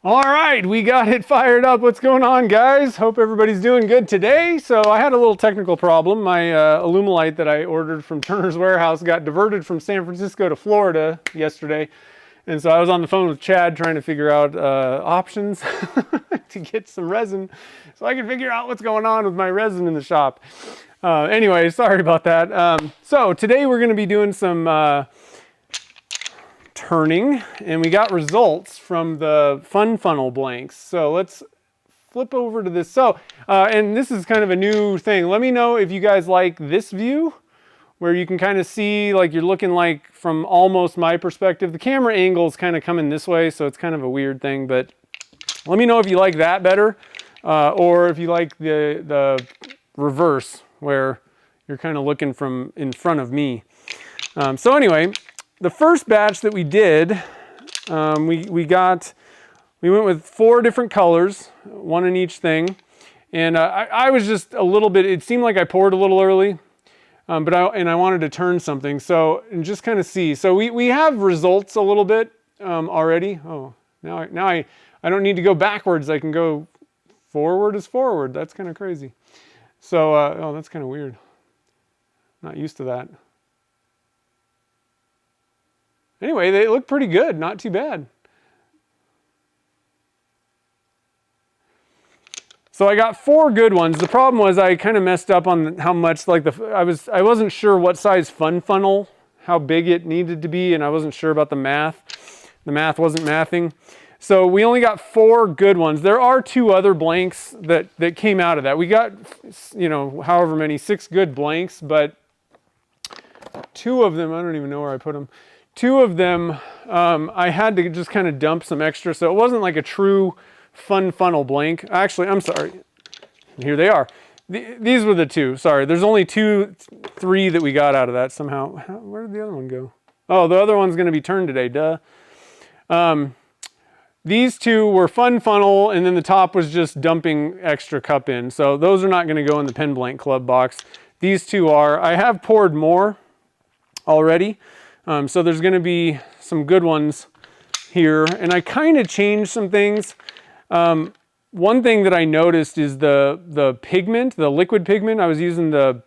All right, we got it fired up. What's going on, guys? Hope everybody's doing good today. So I had a little technical problem. My Alumilite that I ordered from Turner's Warehouse got diverted from San Francisco to Florida yesterday. And so I was on the phone with Chad trying to figure out options to get some resin so I can figure out what's going on with my resin in the shop. Anyway, sorry about that. So today we're going to be doing some turning, and we got results from the fun funnel blanks. So let's flip over to this. So, and this is kind of a new thing. Let me know if you guys like this view, where you can kind of see like you're looking like from almost my perspective. The camera angle is kind of coming this way, so it's kind of a weird thing, but let me know if you like that better, or if you like the reverse, where you're kind of looking from in front of me. So anyway, the first batch that we did, we went with 4 different colors, one in each thing. And I was just a little bit, it seemed like I poured a little early, but I wanted to turn something. So, and just kind of see. So we have results a little bit already. Oh, now I don't need to go backwards. I can go forward as forward. That's kind of crazy. So, oh, that's kind of weird. Not used to that. Anyway, they look pretty good, not too bad. So I got 4 good ones. The problem was I kind of messed up on how much, like I wasn't sure what size fun funnel, how big it needed to be, and I wasn't sure about the math. The math wasn't mathing. So we only got 4 good ones. There are 2 other blanks that came out of that. We got, you know, however many, 6 good blanks, but 2 of them, I don't even know where I put them. 2 of them, I had to just kind of dump some extra, so it wasn't like a true fun funnel blank. Actually, I'm sorry. Here they are. These were the 2. Sorry, there's only 3 that we got out of that somehow. Where did the other one go? Oh, the other one's going to be turned today, duh. These 2 were fun funnel, and then the top was just dumping extra cup in. So those are not going to go in the pen blank club box. These 2 are. I have poured more already. So there's going to be some good ones here, and I kind of changed some things. One thing that I noticed is the pigment, the liquid pigment. I was using the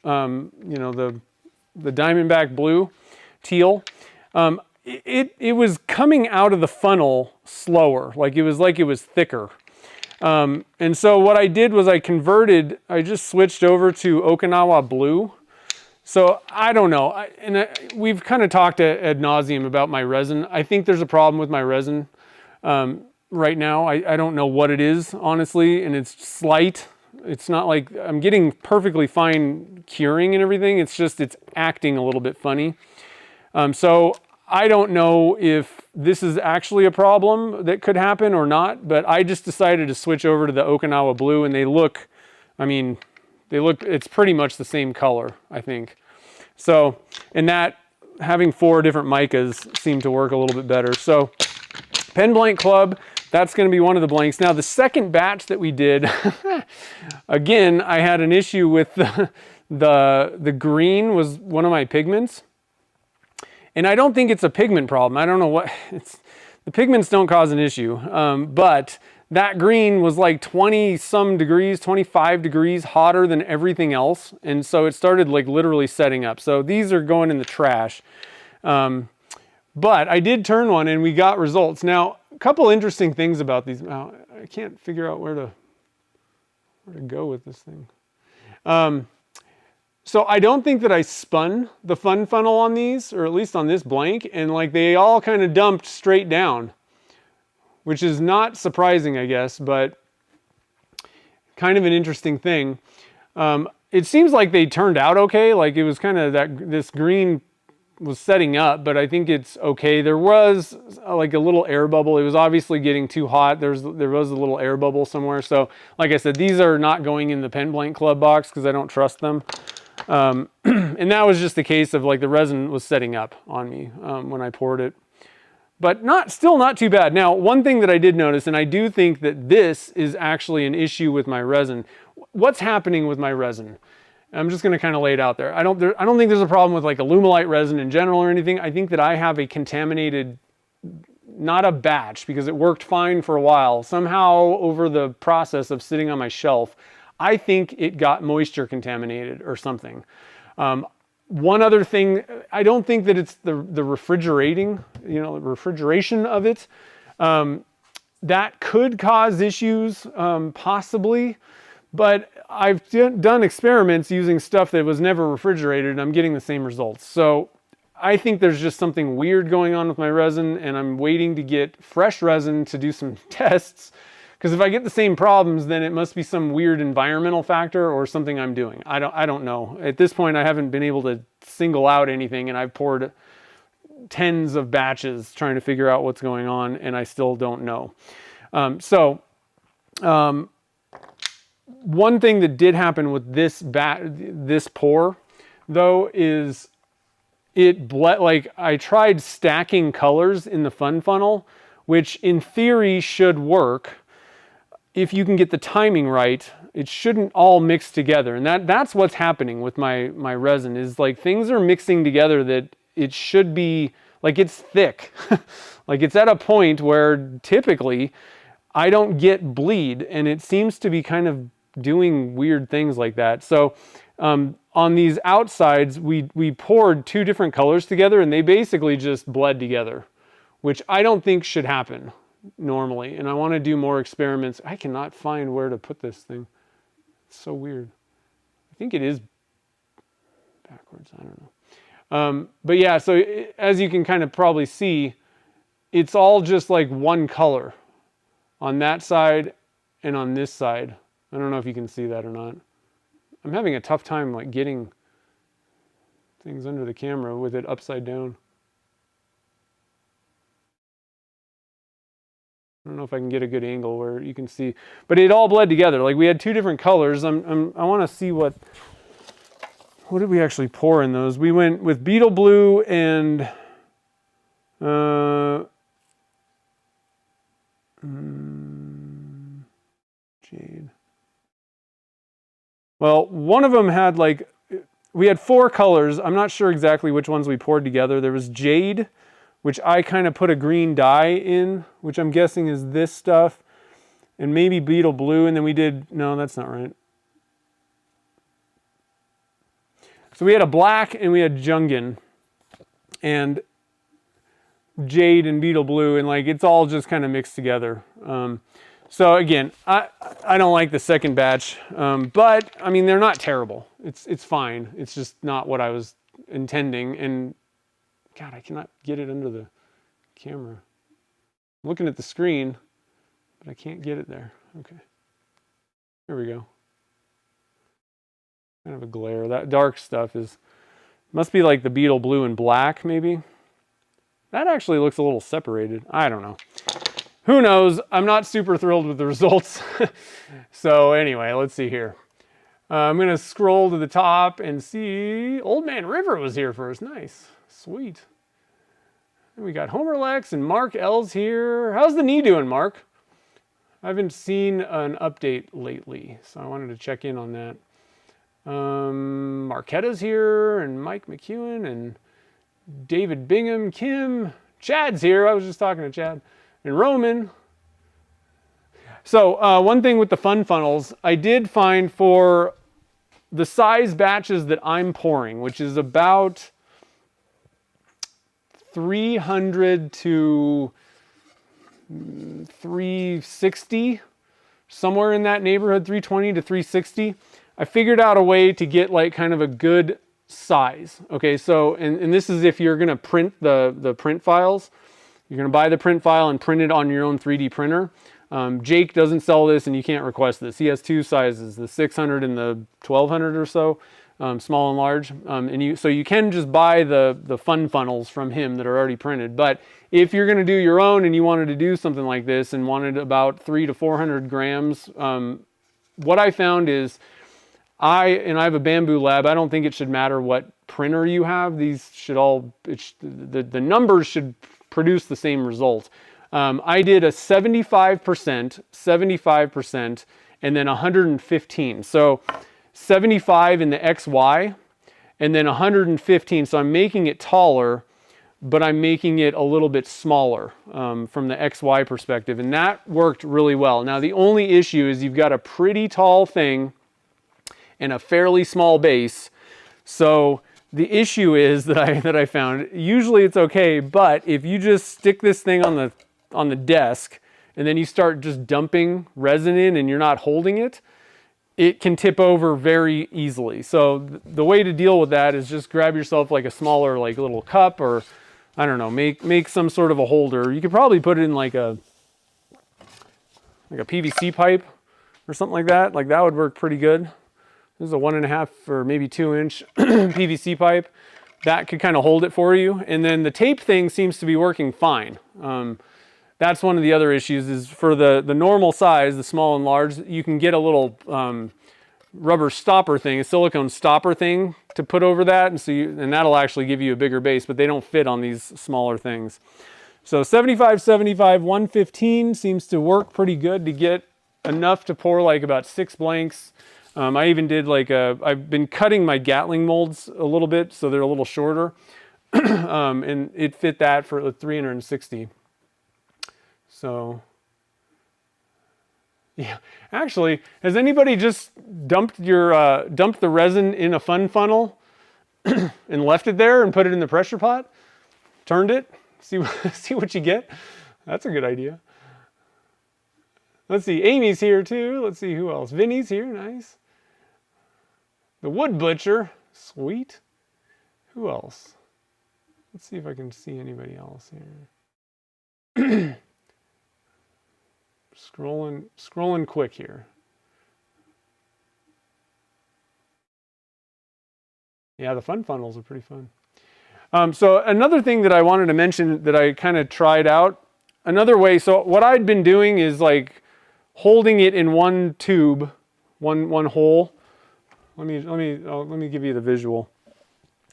Diamondback blue, teal. It was coming out of the funnel slower, like it was thicker. And so what I did was I just switched over to Okinawa blue. So I don't know, we've kind of talked ad nauseum about my resin. I think there's a problem with my resin right now. I don't know what it is, honestly, and it's slight. It's not like I'm getting perfectly fine curing and everything. It's just it's acting a little bit funny. So I don't know if this is actually a problem that could happen or not, but I just decided to switch over to the Okinawa blue, and they look, it's pretty much the same color, I think. So, and that, having 4 different micas seemed to work a little bit better. So, Pen Blank Club, that's going to be one of the blanks. Now, the second batch that we did, again, I had an issue with the green was one of my pigments. And I don't think it's a pigment problem. I don't know what, the pigments don't cause an issue, but that green was like 20 some degrees, 25 degrees hotter than everything else. And so it started like literally setting up. So these are going in the trash. But I did turn one and we got results. Now, a couple interesting things about these. Now, I can't figure out where to go with this thing. So I don't think that I spun the fun funnel on these, or at least on this blank, and like they all kind of dumped straight down, which is not surprising, I guess, but kind of an interesting thing. It seems like they turned out okay. Like it was kind of this green was setting up, but I think it's okay. There was like a little air bubble. It was obviously getting too hot. There was a little air bubble somewhere. So like I said, these are not going in the Pen Blank Club box because I don't trust them. And that was just the case of like the resin was setting up on me when I poured it. But still not too bad. Now, one thing that I did notice, and I do think that this is actually an issue with my resin. What's happening with my resin? I'm just going to kind of lay it out there. I don't think there's a problem with like Alumilite resin in general or anything. I think that I have a contaminated not a batch, because it worked fine for a while. Somehow over the process of sitting on my shelf, I think it got moisture contaminated or something. One other thing, I don't think that it's the refrigerating, refrigeration of it. That could cause issues, possibly, but I've done experiments using stuff that was never refrigerated and I'm getting the same results. So I think there's just something weird going on with my resin, and I'm waiting to get fresh resin to do some tests. Because if I get the same problems, then it must be some weird environmental factor or something I'm doing. I don't know. At this point, I haven't been able to single out anything, and I've poured tens of batches trying to figure out what's going on, and I still don't know. One thing that did happen with this pour, though, is I tried stacking colors in the fun funnel, which in theory should work. If you can get the timing right, it shouldn't all mix together. And that's what's happening with my resin, is like things are mixing together that it should be, like it's thick. Like it's at a point where typically I don't get bleed, and it seems to be kind of doing weird things like that. So on these outsides, we poured two different colors together, and they basically just bled together, which I don't think should happen normally. And I want to do more experiments. I cannot find where to put this thing. It's so weird. I think it is backwards. I don't know. But yeah, so as you can kind of probably see, it's all just like one color on that side and on this side. I don't know if you can see that or not. I'm having a tough time like getting things under the camera with it upside down. I don't know if I can get a good angle where you can see, but it all bled together. Like we had two different colors. I want to see what did we actually pour in those? We went with beetle blue and jade. Well, one of them had we had four colors. I'm not sure exactly which ones we poured together. There was jade, which I kind of put a green dye in, which I'm guessing is this stuff, and maybe beetle blue, and then we did, no, that's not right. So we had a black and we had Jungin and jade and beetle blue, and like it's all just kind of mixed together. So again, I don't like the second batch, but I mean, they're not terrible. It's fine. It's just not what I was intending, and God, I cannot get it under the camera. I'm looking at the screen, but I can't get it there. Okay. There we go. Kind of a glare. That dark stuff must be like the beetle blue and black, maybe. That actually looks a little separated. I don't know. Who knows? I'm not super thrilled with the results. So anyway, let's see here. I'm going to scroll to the top and see Old Man River was here first. Nice. Sweet. And we got Homer Lex and Mark L's here. How's the knee doing, Mark? I haven't seen an update lately, so I wanted to check in on that. Marquetta's here, and Mike McEwen, and David Bingham, Kim. Chad's here. I was just talking to Chad. And Roman. So one thing with the fun funnels, I did find for the size batches that I'm pouring, which is about 300 to 360, somewhere in that neighborhood, 320 to 360. I figured out a way to get like kind of a good size. Okay, so, and this is if you're gonna print the print files. You're gonna buy the print file and print it on your own 3D printer. Jake doesn't sell this and you can't request this. He has two sizes, the 600 and the 1200 or so. Small and large, so you can just buy the fun funnels from him that are already printed. But if you're going to do your own and you wanted to do something like this and wanted about 300 to 400 grams, what I found is I have a Bamboo Lab. I don't think it should matter what printer you have. These should all the numbers should produce the same result. I did a 75%, and then 115. So 75 in the XY, and then 115. So I'm making it taller, but I'm making it a little bit smaller from the XY perspective, and that worked really well. Now the only issue is you've got a pretty tall thing and a fairly small base, so the issue is that I found, usually it's okay, but if you just stick this thing on the desk and then you start just dumping resin in and you're not holding it, it can tip over very easily. So the way to deal with that is just grab yourself like a smaller like little cup, or I don't know, make some sort of a holder. You could probably put it in like a PVC pipe or something like that. Like that would work pretty good. This is a 1.5 or maybe 2 inch PVC pipe. That could kind of hold it for you. And then the tape thing seems to be working fine. That's one of the other issues is for the normal size, the small and large, you can get a little rubber stopper thing, a silicone stopper thing to put over that. And that'll actually give you a bigger base, but they don't fit on these smaller things. So 75, 75, 115 seems to work pretty good to get enough to pour like about 6 blanks. I even did like I've been cutting my Gatling molds a little bit so they're a little shorter. And it fit that for 360. So, yeah. Actually, has anybody just dumped the resin in a fun funnel and left it there and put it in the pressure pot? Turned it? See what you get? That's a good idea. Let's see, Amy's here too. Let's see who else. Vinny's here, nice. The Wood Butcher, sweet. Who else? Let's see if I can see anybody else here. Scrolling quick here. Yeah, the fun funnels are pretty fun. So another thing that I wanted to mention that I kind of tried out, another way, so what I'd been doing is like holding it in one tube, one hole. Let me give you the visual.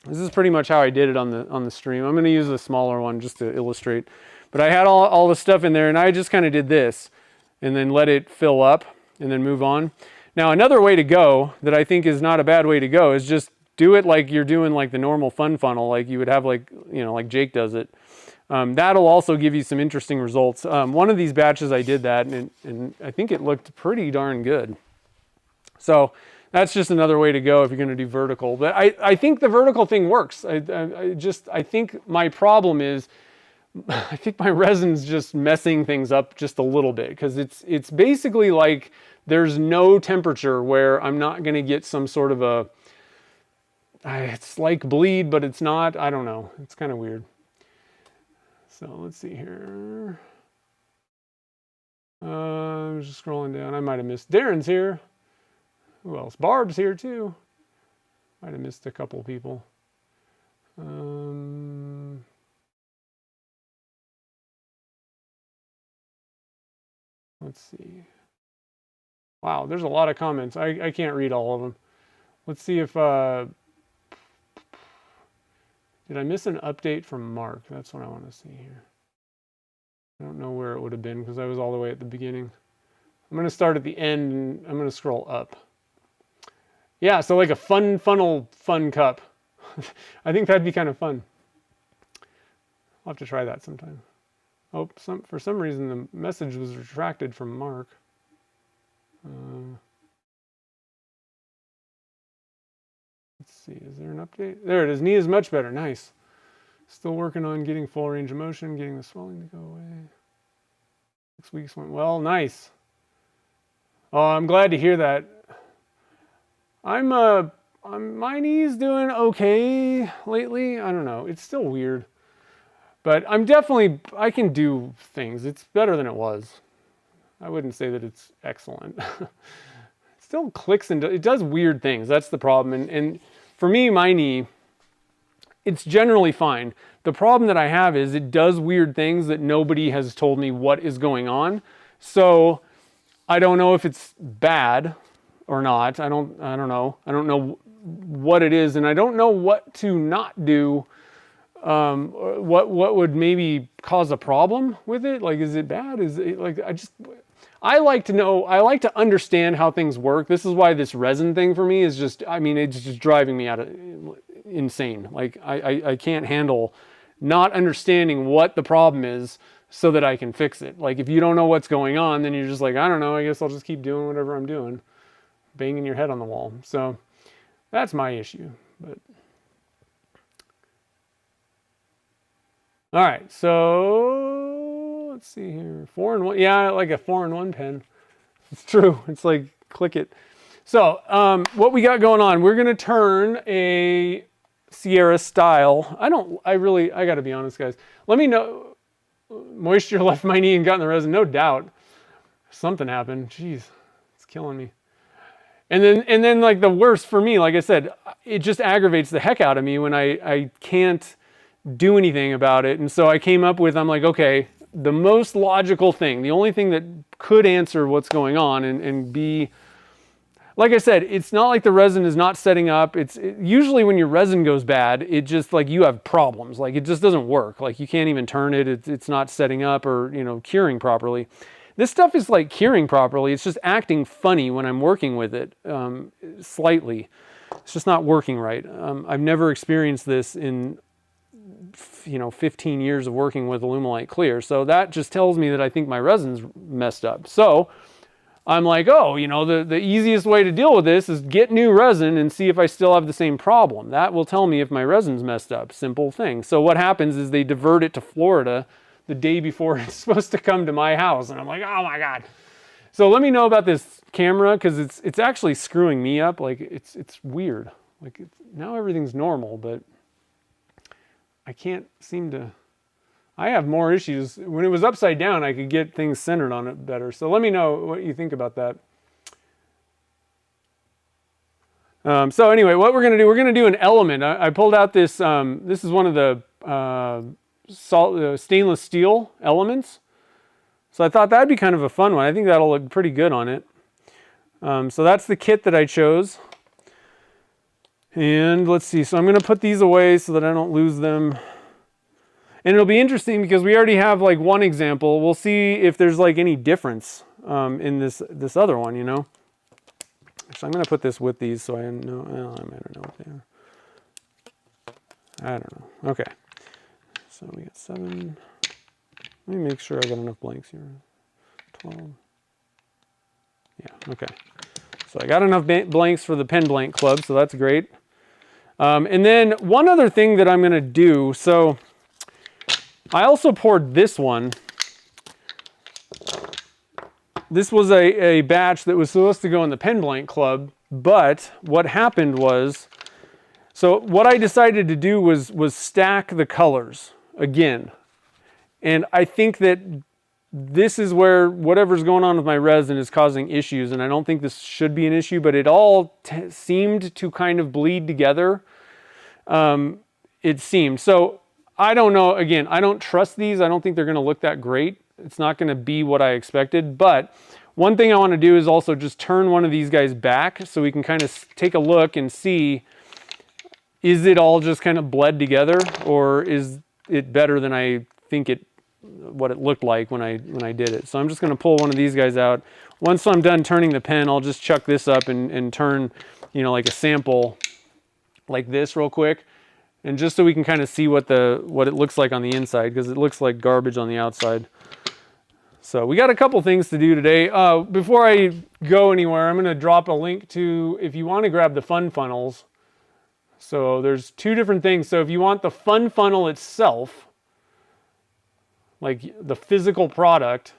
This is pretty much how I did it on the stream. I'm going to use a smaller one just to illustrate. But I had all the stuff in there, and I just kind of did this and then let it fill up and then move on. Now another way to go that I think is not a bad way to go is just do it like you're doing like the normal fun funnel, like you would have like, you know, like Jake does it. That'll also give you some interesting results. One of these batches I did that and I think it looked pretty darn good. So that's just another way to go if you're going to do vertical. But I think the vertical thing works. I think my problem is I think my resin's just messing things up just a little bit because it's basically like there's no temperature where I'm not going to get some sort of it's like bleed, but it's not. I don't know. It's kind of weird. So let's see here. I'm just scrolling down. I might have missed. Darren's here. Who else? Barb's here too. Might have missed a couple people. Let's see. Wow, there's a lot of comments. I can't read all of them. Let's see if... did I miss an update from Mark? That's what I want to see here. I don't know where it would have been because I was all the way at the beginning. I'm going to start at the end and I'm going to scroll up. Yeah, so like a fun funnel, fun cup. I think that'd be kind of fun. I'll have to try that sometime. Oh, for some reason the message was retracted from Mark. Let's see, is there an update? There it is, knee is much better, nice. Still working on getting full range of motion, getting the swelling to go away. 6 weeks went well, nice. Oh, I'm glad to hear that. My knee's doing okay lately. I don't know, it's still weird. But I can do things. It's better than it was. I wouldn't say that it's excellent. It still clicks and it does weird things. That's the problem. And for me, my knee, it's generally fine. The problem that I have is it does weird things that nobody has told me what is going on. So I don't know if it's bad or not. I don't know. I don't know what it is, and I don't know what to not do. What would maybe cause a problem with it? Like, is it bad? Is it like, I like to know, I like to understand how things work. This is why this resin thing for me is just, I mean, it's just driving me insane. Like I can't handle not understanding what the problem is so that I can fix it. Like, if you don't know what's going on, then you're just like, I don't know, I guess I'll just keep doing whatever I'm doing, banging your head on the wall. So that's my issue. But all right, so let's see here. 4-in-1. Yeah, I like a 4-in-1 pen. It's true. It's like, click it. So what we got going on, we're going to turn a Sierra style. I got to be honest, guys. Let me know. Moisture left my knee and got in the resin. No doubt. Something happened. Jeez, it's killing me. And then like the worst for me, like I said, it just aggravates the heck out of me when I can't do anything about it. And so I came up with, I'm like, okay, the most logical thing, the only thing that could answer what's going on and be, like I said, it's not like the resin is not setting up. Usually when your resin goes bad, it just like you have problems. Like it just doesn't work. Like you can't even turn it. It's not setting up or, curing properly. This stuff is like curing properly. It's just acting funny when I'm working with it, slightly. It's just not working right. I've never experienced this in 15 years of working with Alumilite Clear. So that just tells me that I think my resin's messed up. So I'm like, oh, the easiest way to deal with this is get new resin and see if I still have the same problem. That will tell me if my resin's messed up. Simple thing. So what happens is they divert it to Florida the day before it's supposed to come to my house. And I'm like, oh my God. So let me know about this camera, because it's actually screwing me up. Like it's weird. Like now everything's normal, but I can't seem to, I have more issues. When it was upside down, I could get things centered on it better. So let me know what you think about that. So anyway, what we're going to do an element. I pulled out this, this is one of the stainless steel elements. So I thought that'd be kind of a fun one. I think that'll look pretty good on it. So that's the kit that I chose. And let's see, so I'm going to put these away so that I don't lose them. And it'll be interesting because we already have like one example. We'll see if there's like any difference in this other one, So I'm going to put this with these so I know, well, I don't know what they are. I don't know. Okay. So we got 7. Let me make sure I got enough blanks here. 12. Yeah, okay. So I got enough blanks for the pen blank club, so that's great. And then one other thing that I'm going to do, so I also poured this one. This was a batch that was supposed to go in the pen blank club, but what happened was, so what I decided to do was stack the colors again. And I think that this is where whatever's going on with my resin is causing issues, and I don't think this should be an issue, but it all seemed to kind of bleed together. It seemed. So I don't know. Again, I don't trust these. I don't think they're going to look that great. It's not going to be what I expected. But one thing I want to do is also just turn one of these guys back so we can kind of take a look and see, is it all just kind of bled together, or is it better than I think what it looked like when I did it. So I'm just going to pull one of these guys out. Once I'm done turning the pen, I'll just chuck this up and turn, like a sample like this real quick. And just so we can kind of see what it looks like on the inside, because it looks like garbage on the outside. So we got a couple things to do today. Before I go anywhere, I'm going to drop a link to, if you want to grab the fun funnels. So there's 2 different things. So if you want the fun funnel itself, like the physical product,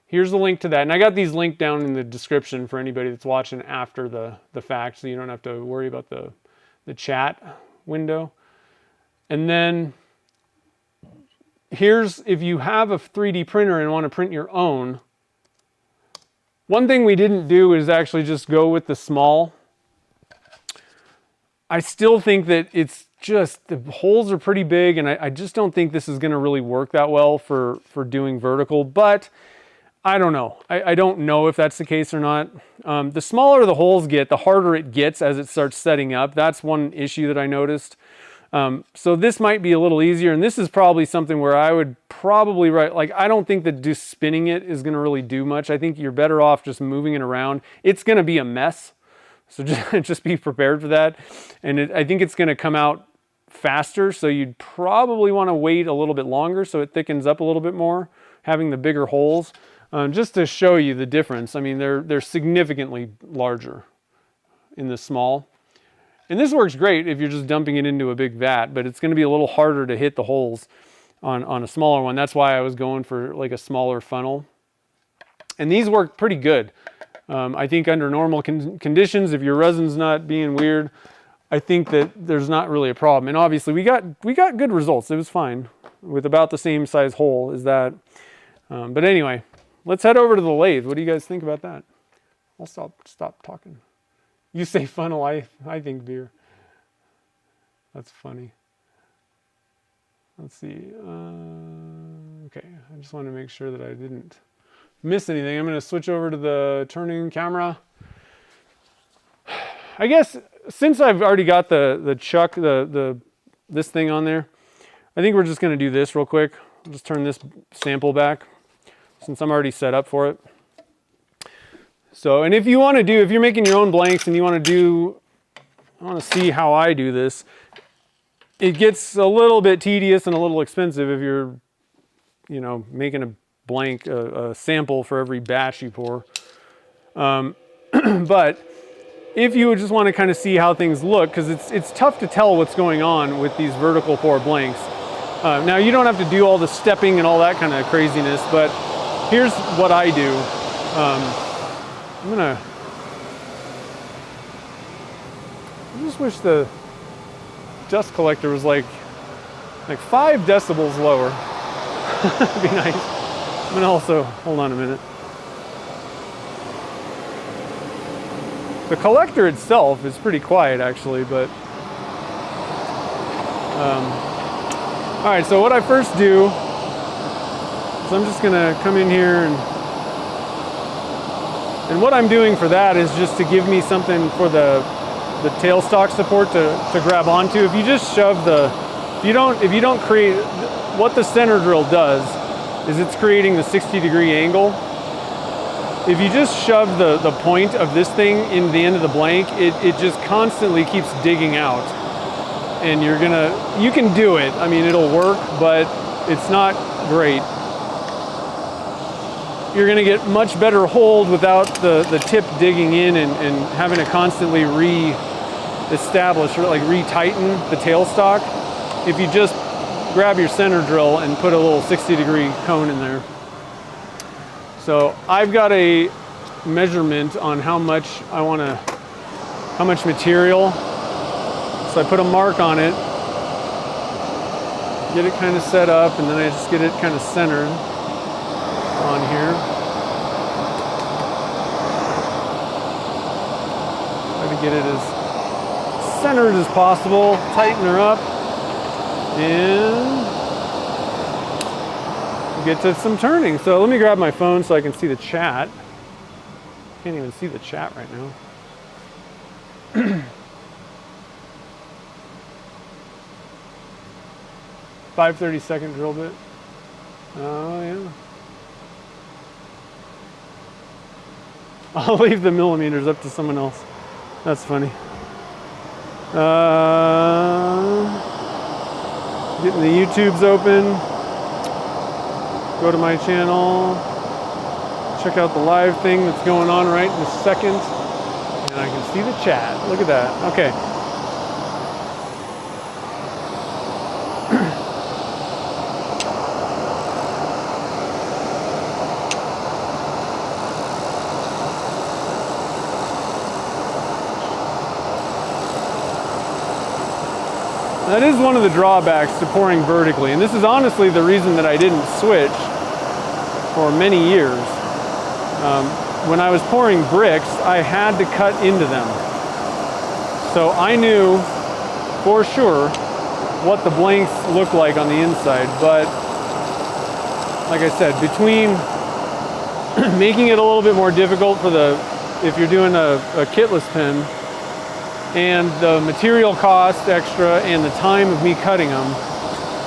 here's the link to that. And I got these linked down in the description for anybody that's watching after the fact, so you don't have to worry about the chat window. And then here's, if you have a 3D printer and want to print your own, one thing we didn't do is actually just go with the small. I still think that it's just, the holes are pretty big, and I just don't think this is going to really work that well for doing vertical, but I don't know. I don't know if that's the case or not. The smaller the holes get, the harder it gets as it starts setting up. That's one issue that I noticed. So this might be a little easier, and this is probably something where I would probably write, like, I don't think that just spinning it is going to really do much. I think you're better off just moving it around. It's going to be a mess, so just be prepared for that. And I think it's going to come out faster, so you'd probably want to wait a little bit longer so it thickens up a little bit more, having the bigger holes. Just to show you the difference, I mean, they're significantly larger in the small. And this works great if you're just dumping it into a big vat, but it's going to be a little harder to hit the holes on a smaller one. That's why I was going for like a smaller funnel. And these work pretty good. I think under normal conditions, if your resin's not being weird, I think that there's not really a problem. And obviously we got good results. It was fine with about the same size hole as that. But anyway, let's head over to the lathe. What do you guys think about that? I'll stop talking. You say funnel, I think beer. That's funny. Let's see. Okay, I just want to make sure that I didn't miss anything. I'm going to switch over to the turning camera. I guess since I've already got the chuck, this thing on there, I think we're just going to do this real quick. I'll just turn this sample back since I'm already set up for it. So, and if you're making your own blanks and you want to see how I do this, it gets a little bit tedious and a little expensive if you're, making a blank, a sample for every batch you pour. But if you just want to kind of see how things look, because it's tough to tell what's going on with these vertical pour blanks. Now you don't have to do all the stepping and all that kind of craziness, but here's what I do. I just wish the dust collector was like 5 decibels lower. That'd be nice. I'm gonna also, hold on a minute. The collector itself is pretty quiet actually, but all right, so what I first do is I'm just gonna come in here and what I'm doing for that is just to give me something for the tailstock support to grab onto. If you just shove if you don't create, what the center drill does is it's creating the 60-degree angle. If you just shove the point of this thing in the end of the blank, it just constantly keeps digging out. And you can do it. I mean, it'll work, but it's not great. You're going to get much better hold without the tip digging in and having to constantly re-establish or like retighten the tailstock if you just grab your center drill and put a little 60-degree cone in there. So I've got a measurement on how much material. So I put a mark on it, get it kind of set up, and then I just get it kind of centered on here. Try to get it as centered as possible, tighten her up, and get to some turning. So let me grab my phone so I can see the chat. Can't even see the chat right now. 5/32 drill bit. Oh yeah. I'll leave the millimeters up to someone else. That's funny. Getting the YouTubes open. Go to my channel. Check out the live thing that's going on right in a second. And I can see the chat. Look at that. Okay. That is one of the drawbacks to pouring vertically, and this is honestly the reason that I didn't switch for many years. When I was pouring bricks, I had to cut into them. So I knew for sure what the blanks looked like on the inside, but like I said, between making it a little bit more difficult for if you're doing a kitless pen, and the material cost extra and the time of me cutting them,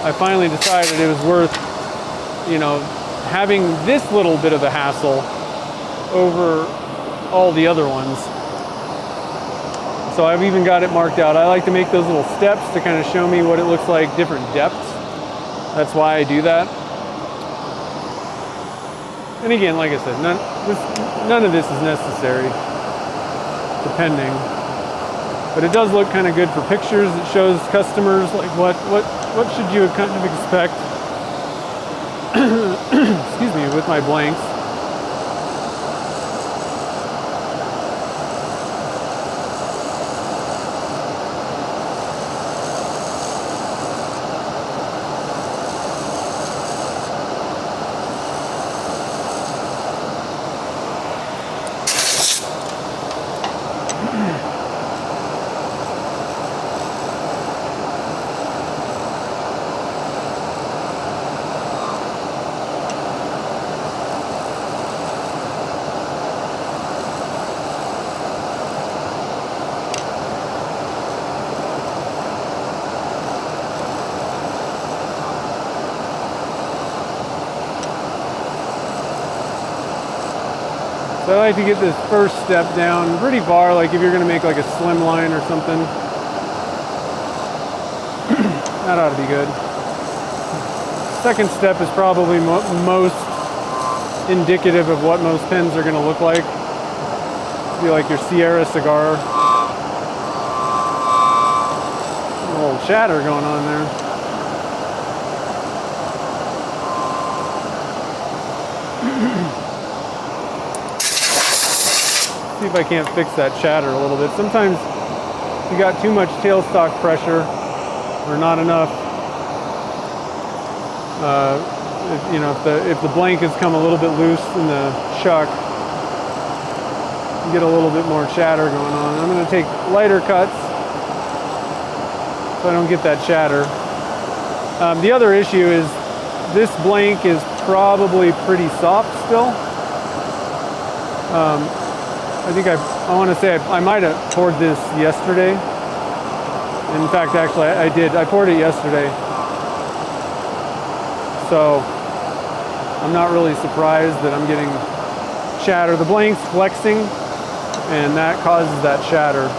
I finally decided it was worth, having this little bit of a hassle over all the other ones. So I've even got it marked out. I like to make those little steps to kind of show me what it looks like, different depths. That's why I do that. And again, like I said, none of this is necessary, depending. But it does look kind of good for pictures. It shows customers like what should you kind of expect. Excuse me, with my blanks. So I like to get this first step down pretty far, like if you're going to make like a slim line or something. That ought to be good. Second step is probably most indicative of what most pens are going to look like. Be like your Sierra cigar. A little chatter going on there. See if I can't fix that chatter a little bit. Sometimes you got too much tailstock pressure or not enough. If the blank has come a little bit loose in the chuck, you get a little bit more chatter going on. I'm going to take lighter cuts so I don't get that chatter. The other issue is this blank is probably pretty soft still. I think I want to say I might have poured this yesterday. In fact, actually, I did. I poured it yesterday. So I'm not really surprised that I'm getting chatter. The blank's flexing, and that causes that chatter.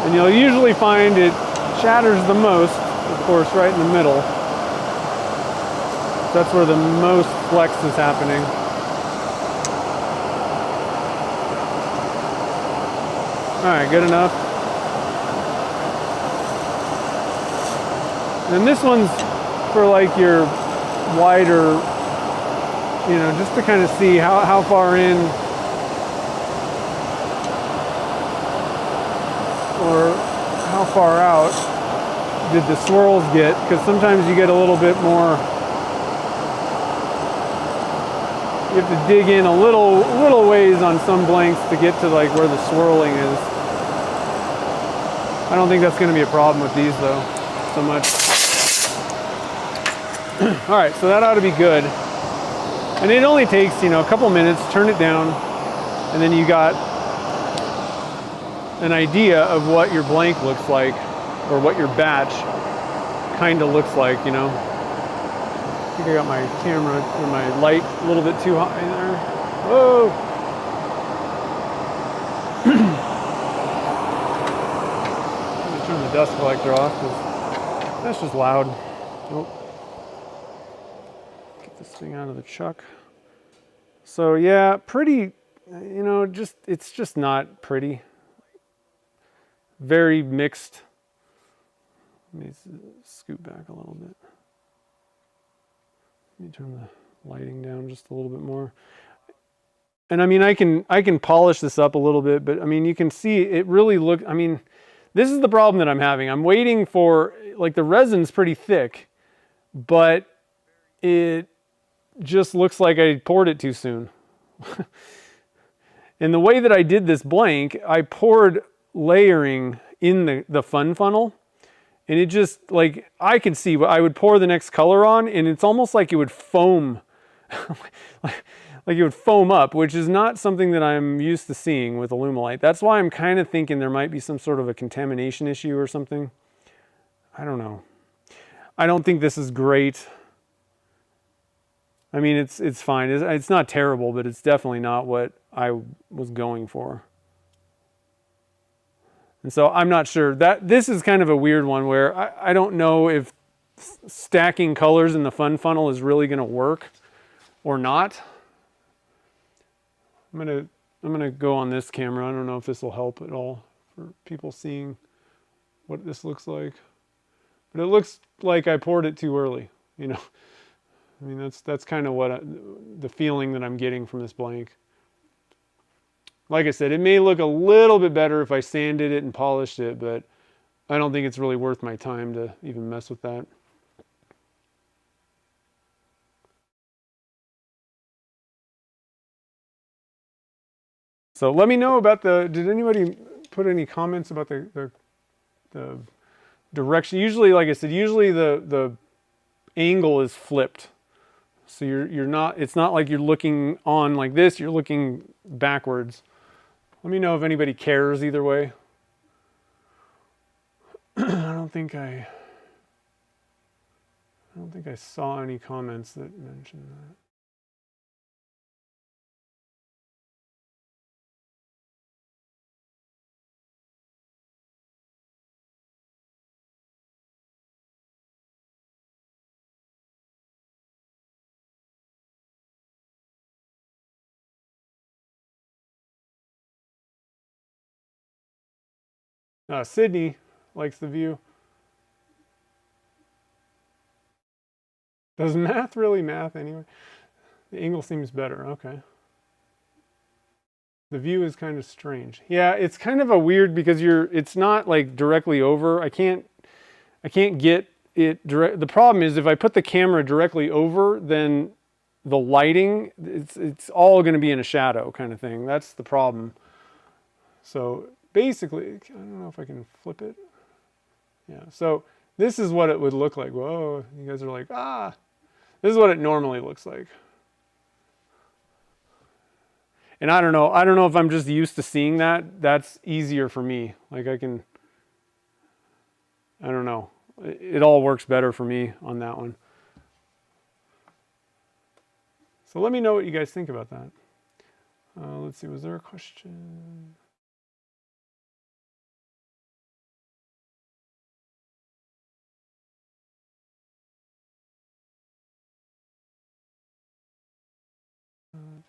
And you'll usually find it chatters the most, of course, right in the middle. That's where the most flex is happening. All right, good enough. And this one's for like your wider, just to kind of see how far in or how far out did the swirls get, because sometimes you get a little bit more, you have to dig in a little ways on some blanks to get to like where the swirling is. I don't think that's going to be a problem with these though, so much. All right, so that ought to be good. And it only takes, a couple minutes, turn it down, and then you got an idea of what your blank looks like, or what your batch kind of looks like, I think I got my camera or my light a little bit too high there. Whoa! I'm gonna turn the dust collector off because that's just loud. Oh. Get this thing out of the chuck. So yeah, pretty, it's just not pretty. Very mixed. Let me scoot back a little bit. Let me turn the lighting down just a little bit more. And I mean, I can polish this up a little bit, but I mean, you can see it really this is the problem that I'm having. I'm waiting for, like, the resin's pretty thick, but it just looks like I poured it too soon. And the way that I did this blank, I poured layering in the fun funnel, and it just, like, I could see what I would pour the next color on, and it's almost like it would foam like it would foam up, which is not something that I'm used to seeing with Alumilite. That's why I'm kind of thinking there might be some sort of a contamination issue or something. I don't know. I don't think this is great. I mean, it's fine. It's not terrible, but it's definitely not what I was going for. And so I'm not sure. This is kind of a weird one where I don't know if stacking colors in the fun funnel is really going to work or not. I'm gonna go on this camera. I don't know if this will help at all for people seeing what this looks like. But it looks like I poured it too early, you know. I mean, that's kind of what the feeling that I'm getting from this blank. Like I said, it may look a little bit better if I sanded it and polished it, but I don't think it's really worth my time to even mess with that. So let me know about did anybody put any comments about the direction? Usually, like I said, usually the angle is flipped. So you're not, it's not like you're looking on like this, you're looking backwards. Let me know if anybody cares either way. I don't think I saw any comments that mentioned that. Sydney likes the view. Does math really math anyway? The angle seems better. Okay. The view is kind of strange. Yeah, it's kind of a weird because it's not like directly over. I can't get it direct. The problem is if I put the camera directly over, then the lighting, it's all going to be in a shadow kind of thing. That's the problem. So basically, I don't know if I can flip it. Yeah, so this is what it would look like. Whoa, you guys are like, ah. This is what it normally looks like. And I don't know if I'm just used to seeing that. That's easier for me. Like I don't know. It all works better for me on that one. So let me know what you guys think about that. Let's see, was there a question?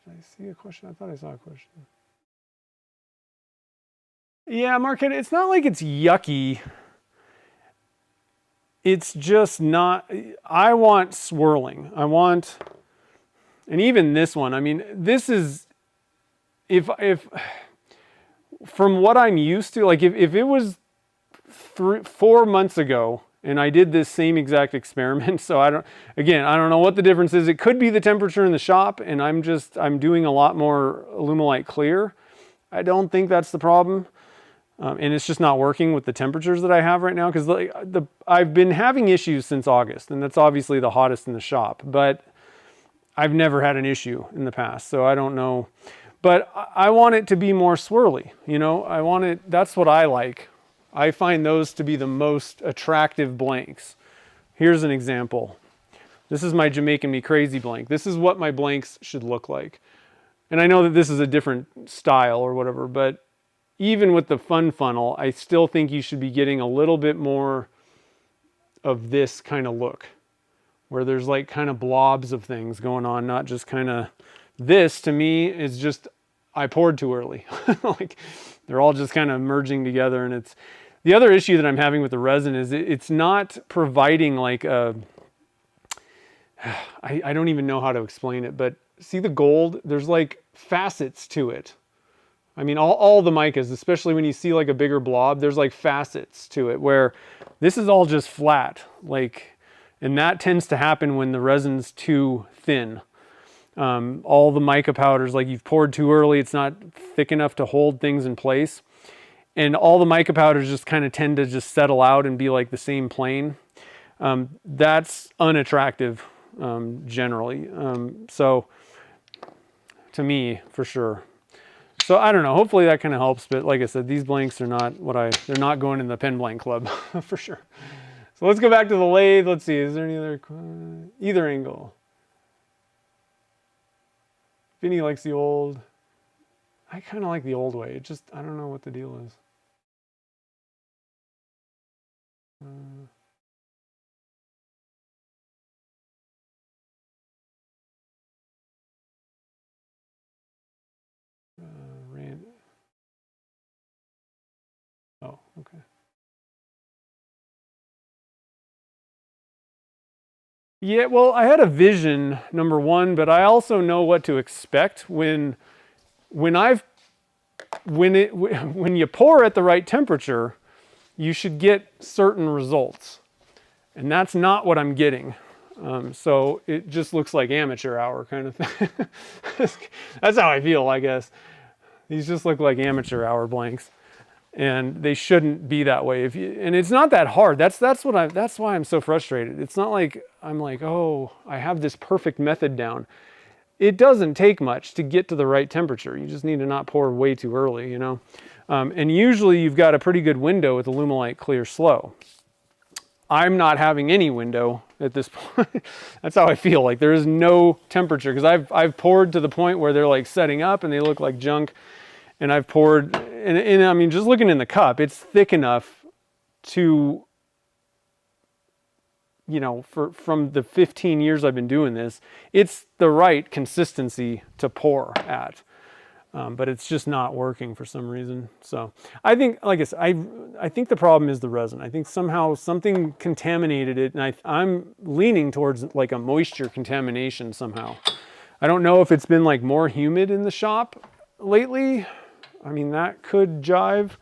Did I see a question? I thought I saw a question. Yeah, Marquette, it's not like it's yucky. It's just not, I want swirling. And even this one, I mean, this is, if from what I'm used to, like if it was 4 months ago, and I did this same exact experiment. So I don't know what the difference is. It could be the temperature in the shop and I'm doing a lot more Alumilite clear. I don't think that's the problem. And it's just not working with the temperatures that I have right now. Cause I've been having issues since August and that's obviously the hottest in the shop, but I've never had an issue in the past. So I don't know, but I want it to be more swirly. You know, that's what I like. I find those to be the most attractive blanks. Here's an example. This is my Jamaican Me Crazy blank. This is what my blanks should look like. And I know that this is a different style or whatever, but even with the fun funnel, I still think you should be getting a little bit more of this kind of look, where there's like kind of blobs of things going on, not just kind of, this to me is just, I poured too early. Like they're all just kind of merging together. And the other issue that I'm having with the resin is it's not providing like I don't even know how to explain it, but see the gold, there's like facets to it. I mean, all the micas, especially when you see like a bigger blob, there's like facets to it where this is all just flat, like, and that tends to happen when the resin's too thin. All the mica powders, like you've poured too early, it's not thick enough to hold things in place. And all the mica powders just kind of tend to just settle out and be like the same plane. That's unattractive generally. So to me for sure. So I don't know, hopefully that kind of helps, but like I said, these blanks are not they're not going in the pen blank club for sure. So let's go back to the lathe. Let's see, is there any other, either angle? Vinny likes the old. I kind of like the old way. It just, I don't know what the deal is. Rand. Oh, okay. Yeah, well, I had a vision, number one, but I also know what to expect when you pour at the right temperature, you should get certain results. And that's not what I'm getting. So it just looks like amateur hour kind of thing. That's how I feel, I guess. These just look like amateur hour blanks. And they shouldn't be that way. And it's not that hard. That's why I'm so frustrated. It's not like I'm like, oh, I have this perfect method down. It doesn't take much to get to the right temperature. You just need to not pour way too early, you know. And usually you've got a pretty good window with Alumilite clear slow. I'm not having any window at this point. That's how I feel. Like there is no temperature because I've poured to the point where they're like setting up and they look like junk. And I've poured, and I mean, just looking in the cup, it's thick enough to, you know, from the 15 years I've been doing this, it's the right consistency to pour at. But it's just not working for some reason. So I think, like I said, I think the problem is the resin. I think somehow something contaminated it, and I'm leaning towards like a moisture contamination somehow. I don't know if it's been like more humid in the shop lately. I mean, that could jive.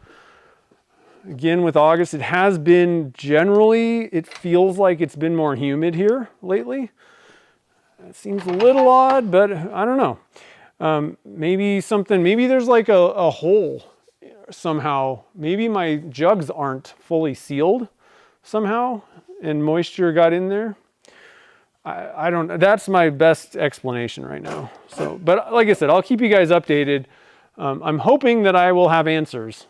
Again, with August, it has been generally, it feels like it's been more humid here lately. It seems a little odd, but I don't know. Maybe there's like a hole somehow. Maybe my jugs aren't fully sealed somehow and moisture got in there. I don't, that's my best explanation right now. So, but like I said, I'll keep you guys updated. I'm hoping that I will have answers,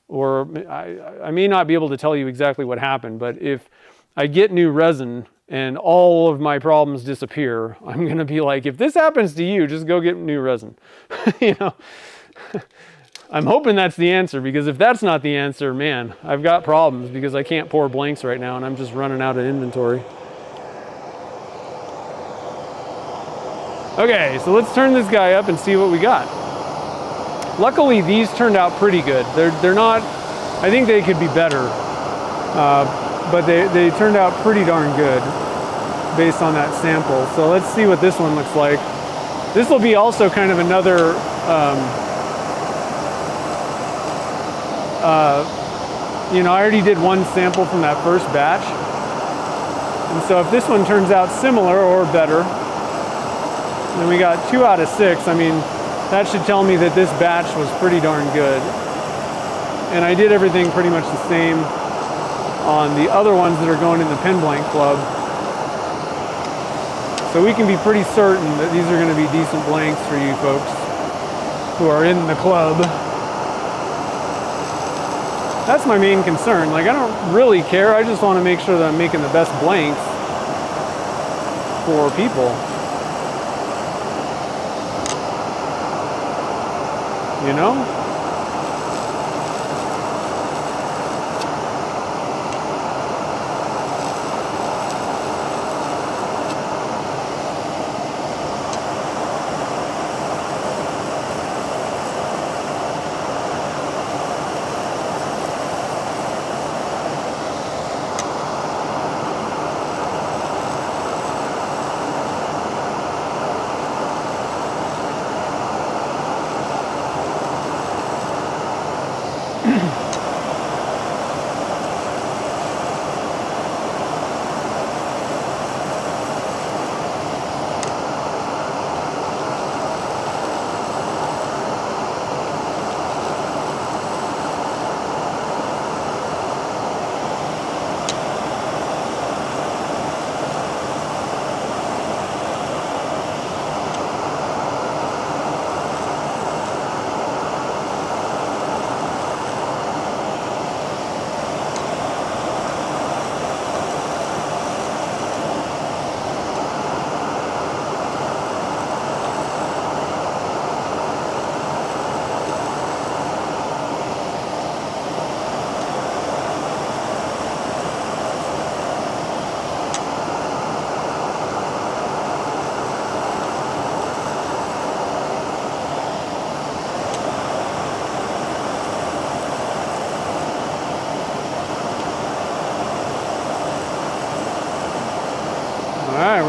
or I may not be able to tell you exactly what happened, but if I get new resin and all of my problems disappear, I'm going to be like, if this happens to you, just go get new resin. You know, I'm hoping that's the answer, because if that's not the answer, man, I've got problems because I can't pour blanks right now and I'm just running out of inventory. Okay, so let's turn this guy up and see what we got. Luckily, these turned out pretty good. They're not, I think they could be better, but they turned out pretty darn good based on that sample. So let's see what this one looks like. This will be also kind of another, you know, I already did one sample from that first batch. And so if this one turns out similar or better, then we got 2 out of 6. I mean, that should tell me that this batch was pretty darn good. And I did everything pretty much the same on the other ones that are going in the pen blank club. So we can be pretty certain that these are going to be decent blanks for you folks who are in the club. That's my main concern. Like, I don't really care. I just want to make sure that I'm making the best blanks for people. You know?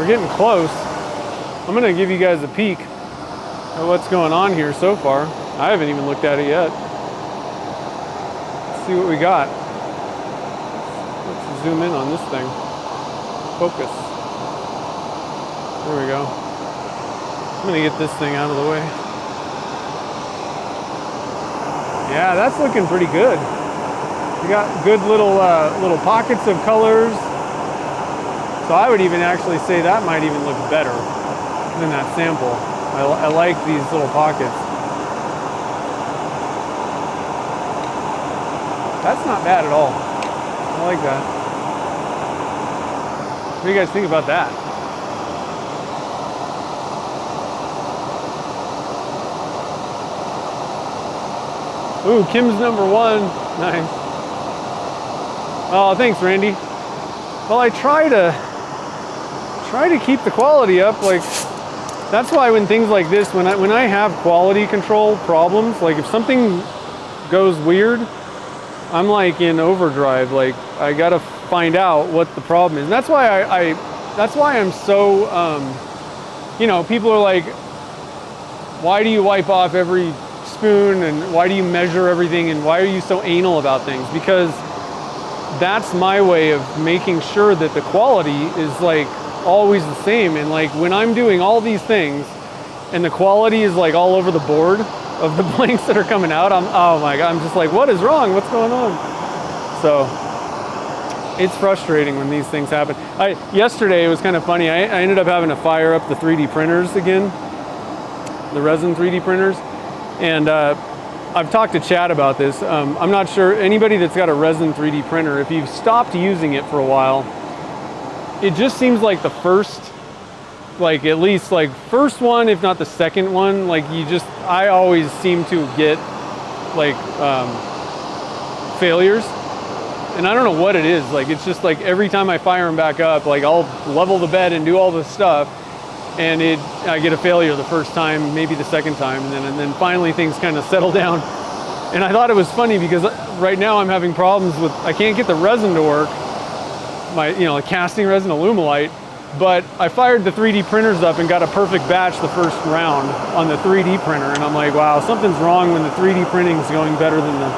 we're getting close. I'm gonna give you guys a peek at what's going on here so far. I haven't even looked at it yet. Let's see what we got. Let's zoom in on this thing. Focus. There we go. I'm gonna get this thing out of the way. Yeah, that's looking pretty good. We got good little pockets of colors. So I would even actually say that might even look better than that sample. I like these little pockets. That's not bad at all. I like that. What do you guys think about that? Ooh, Kim's number one. Nice. Oh, thanks, Randy. Well, I try to keep the quality up. Like, that's why when things like this, when I have quality control problems, like if something goes weird, I'm like in overdrive. Like, I gotta find out what the problem is. And that's why that's why I'm so, you know, people are like, why do you wipe off every spoon, and why do you measure everything, and why are you so anal about things? Because that's my way of making sure that the quality is like always the same. And like when I'm doing all these things and the quality is like all over the board of the blanks that are coming out, oh my God, I'm just like, what is wrong? What's going on? So it's frustrating when these things happen. Yesterday it was kind of funny. I ended up having to fire up the 3D printers again, the resin 3D printers. And I've talked to Chad about this. I'm not sure, anybody that's got a resin 3D printer, if you've stopped using it for a while, it just seems like the first, like at least like first one, if not the second one, like I always seem to get like failures. And I don't know what it is. Like, it's just like every time I fire them back up, like I'll level the bed and do all this stuff, and I get a failure the first time, maybe the second time, and then finally things kind of settle down. And I thought it was funny because right now I'm having problems with, I can't get the resin to work, my like casting resin, Alumilite, but I fired the 3D printers up and got a perfect batch the first round on the 3D printer, and I'm like, wow, something's wrong when the 3D printing is going better than the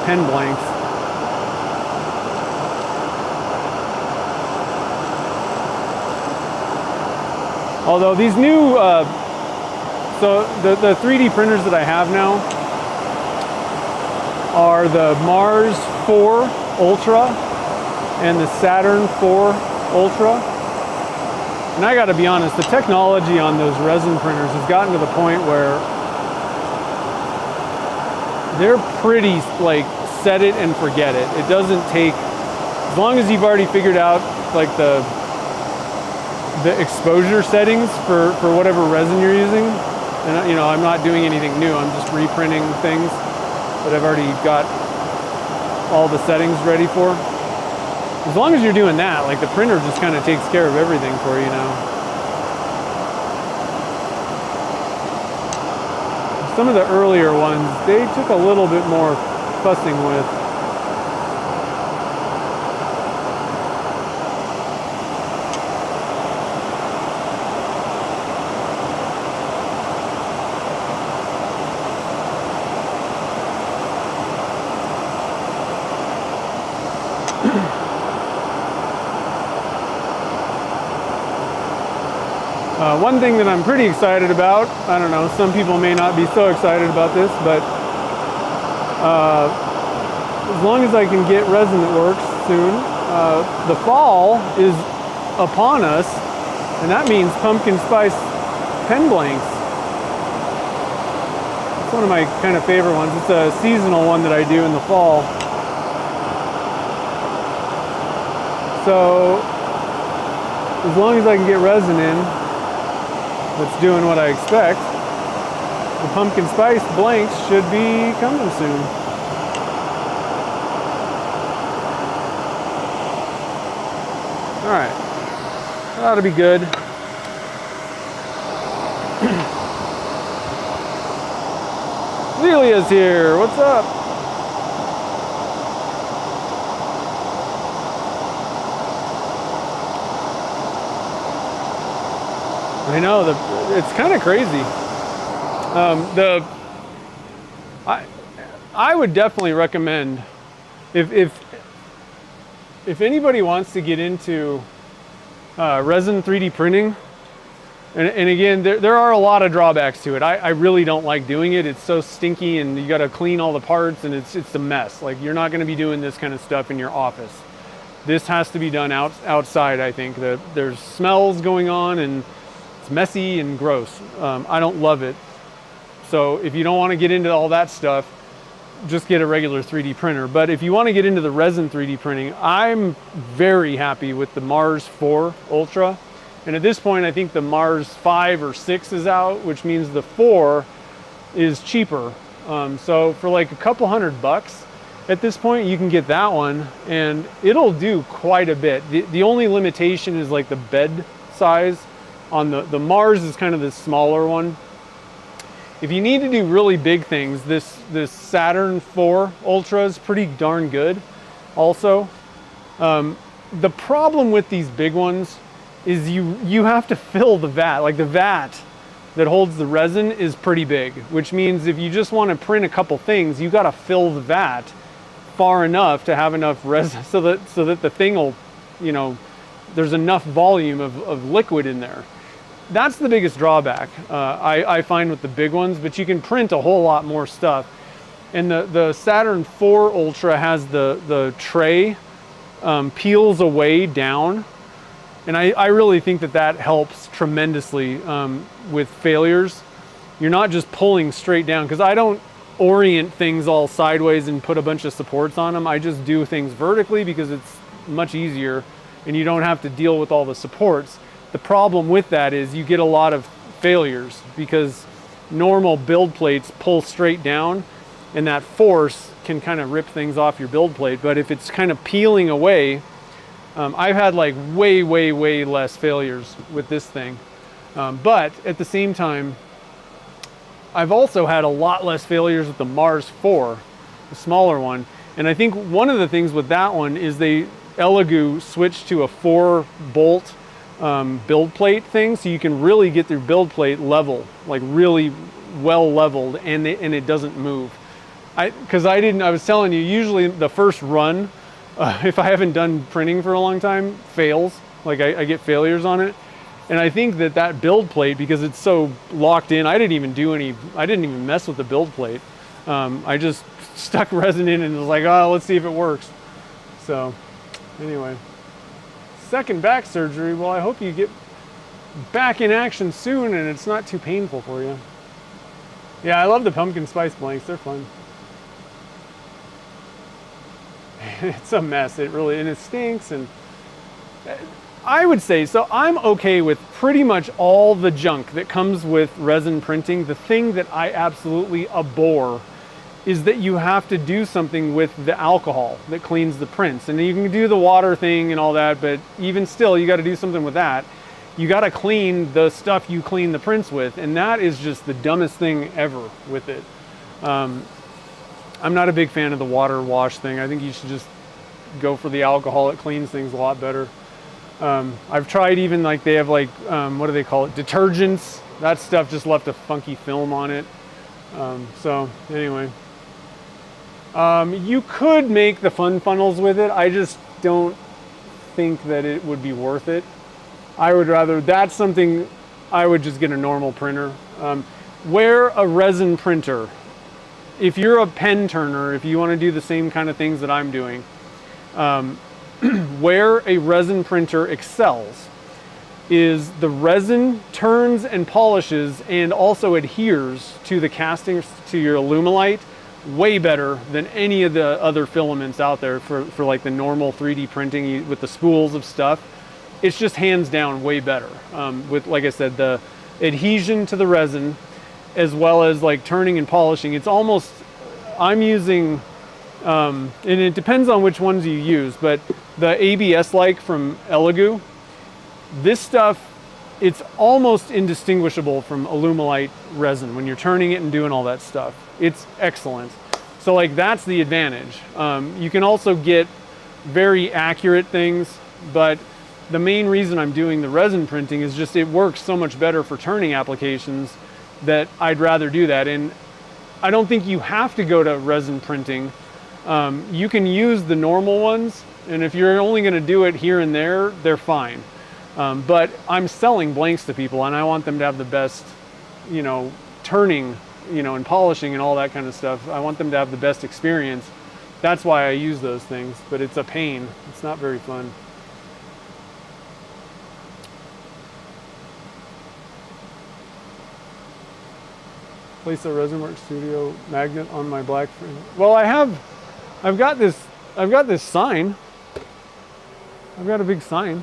pen blanks. Although these new, so the 3D printers that I have now are the Mars 4 Ultra and the Saturn 4 Ultra. And I gotta be honest, the technology on those resin printers has gotten to the point where they're pretty like set it and forget it. It doesn't take, as long as you've already figured out like the exposure settings for whatever resin you're using. And I'm not doing anything new. I'm just reprinting things that I've already got all the settings ready for. As long as you're doing that, like the printer just kind of takes care of everything for you now. Some of the earlier ones, they took a little bit more fussing with. One thing that I'm pretty excited about, I don't know, some people may not be so excited about this, but as long as I can get resin that works soon, the fall is upon us, and that means pumpkin spice pen blanks. It's one of my kind of favorite ones. It's a seasonal one that I do in the fall. So as long as I can get resin in that's doing what I expect, the pumpkin spice blanks should be coming soon. All right, that ought to be good. Celia's here, what's up? I know, it's kind of crazy. I would definitely recommend, if anybody wants to get into resin 3D printing, and again, there are a lot of drawbacks to it. I really don't like doing it. It's so stinky, and you got to clean all the parts, and it's a mess. Like, you're not going to be doing this kind of stuff in your office. This has to be done outside, I think. There's smells going on, and it's messy and gross. I don't love it. So if you don't want to get into all that stuff, just get a regular 3D printer. But if you want to get into the resin 3D printing, I'm very happy with the Mars 4 Ultra. And at this point, I think the Mars 5 or 6 is out, which means the 4 is cheaper. So for like a couple $100 at this point, you can get that one, and it'll do quite a bit. The only limitation is like the bed size. On the Mars is kind of the smaller one. If you need to do really big things, this Saturn 4 Ultra is pretty darn good also. The problem with these big ones is you have to fill the vat. Like, the vat that holds the resin is pretty big, which means if you just want to print a couple things, you got to fill the vat far enough to have enough resin so that the thing will, there's enough volume of liquid in there. That's the biggest drawback I find with the big ones, but you can print a whole lot more stuff. And the Saturn 4 Ultra has the tray peels away down. And I really think that helps tremendously with failures. You're not just pulling straight down, because I don't orient things all sideways and put a bunch of supports on them. I just do things vertically because it's much easier and you don't have to deal with all the supports. The problem with that is you get a lot of failures because normal build plates pull straight down, and that force can kind of rip things off your build plate. But if it's kind of peeling away, I've had like way less failures with this thing. But at the same time, I've also had a lot less failures with the Mars 4, the smaller one. And I think one of the things with that one is Elegoo switched to a 4-bolt build plate thing, so you can really get your build plate level, like really well leveled, and it doesn't move. I was telling you, usually the first run, if I haven't done printing for a long time, fails. Like I get failures on it. And I think that build plate, because it's so locked in, I didn't even mess with the build plate. I just stuck resin in and was like, oh, let's see if it works. So anyway, second back surgery. Well, I hope you get back in action soon and it's not too painful for you. Yeah, I love the pumpkin spice blanks. They're fun. It's a mess, and it stinks. And I would say, so I'm okay with pretty much all the junk that comes with resin printing. The thing that I absolutely abhor is that you have to do something with the alcohol that cleans the prints. And you can do the water thing and all that, but even still, you got to do something with that. You got to clean the stuff you clean the prints with, and that is just the dumbest thing ever with it. I'm not a big fan of the water wash thing. I think you should just go for the alcohol. It cleans things a lot better. I've tried even like they have like, what do they call it? Detergents. That stuff just left a funky film on it. So anyway, you could make the fun funnels with it. I just don't think that it would be worth it. That's something I would just get a normal printer. Wear a resin printer. If you're a pen turner, if you want to do the same kind of things that I'm doing, where a resin printer excels is the resin turns and polishes and also adheres to the castings, to your Alumilite, way better than any of the other filaments out there for like the normal 3D printing with the spools of stuff. It's just hands down way better. With, like I said, the adhesion to the resin, as well as like turning and polishing. It's almost, I'm using, and it depends on which ones you use, but the ABS-like from Elegoo, this stuff, it's almost indistinguishable from Alumilite resin when you're turning it and doing all that stuff. It's excellent. So like that's the advantage. You can also get very accurate things, but the main reason I'm doing the resin printing is just it works so much better for turning applications that I'd rather do that. And I don't think you have to go to resin printing. You can use the normal ones, and if you're only going to do it here and there, they're fine. But I'm selling blanks to people, and I want them to have the best, turning, and polishing and all that kind of stuff. I want them to have the best experience. That's why I use those things, but it's a pain. It's not very fun. Place a ResinWorks Studio magnet on my black frame. Well, I've got this sign. I've got a big sign.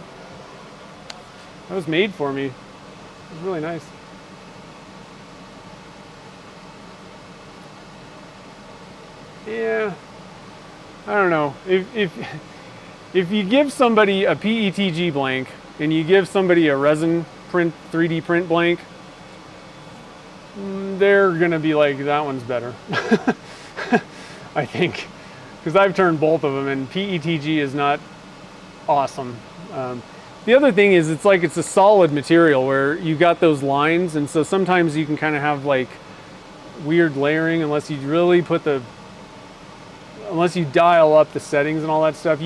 That was made for me. It was really nice. Yeah, I don't know. If you give somebody a PETG blank and you give somebody a resin print 3D print blank, they're gonna be like, that one's better. I think, because I've turned both of them, and PETG is not awesome. The other thing is it's a solid material where you got those lines, and so sometimes you can kind of have like weird layering unless you really unless you dial up the settings and all that stuff.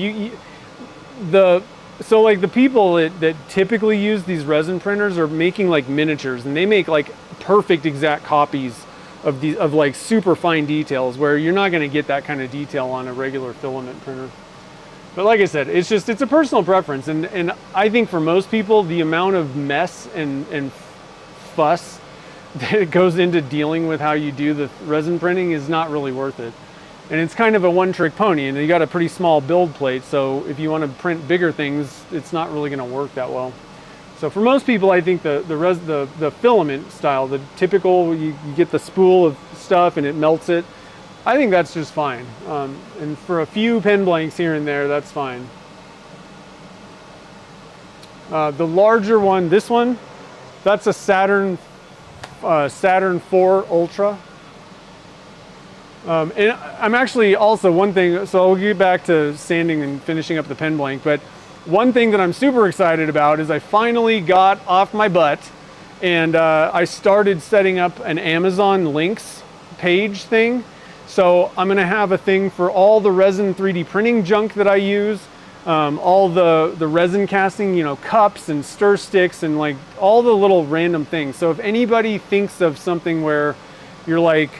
So like the people that typically use these resin printers are making like miniatures, and they make like perfect exact copies of like super fine details where you're not going to get that kind of detail on a regular filament printer. But like I said, it's a personal preference, and I think for most people the amount of mess and fuss that goes into dealing with how you do the resin printing is not really worth it. And it's kind of a one-trick pony, and you got a pretty small build plate, so if you want to print bigger things, it's not really going to work that well. So for most people, I think the filament style, the typical, you get the spool of stuff and it melts it, I think that's just fine. And for a few pen blanks here and there, that's fine. The larger one, this one, that's a Saturn 4 Ultra. And I'm actually also one thing, so I'll get back to sanding and finishing up the pen blank, but one thing that I'm super excited about is I finally got off my butt and I started setting up an Amazon links page thing. So I'm gonna have a thing for all the resin 3D printing junk that I use, all the resin casting, cups and stir sticks and like all the little random things. So if anybody thinks of something where you're like,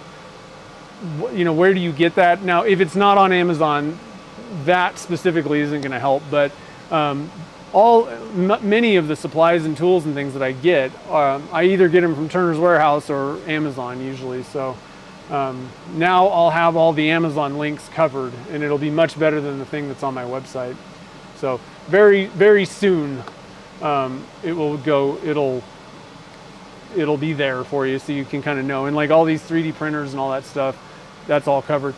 where do you get that? Now, if it's not on Amazon, that specifically isn't going to help. But many of the supplies and tools and things that I get, I either get them from Turner's Warehouse or Amazon usually. So now I'll have all the Amazon links covered, and it'll be much better than the thing that's on my website. So very, very soon, it'll be there for you, so you can kind of know. And like all these 3D printers and all that stuff, that's all covered.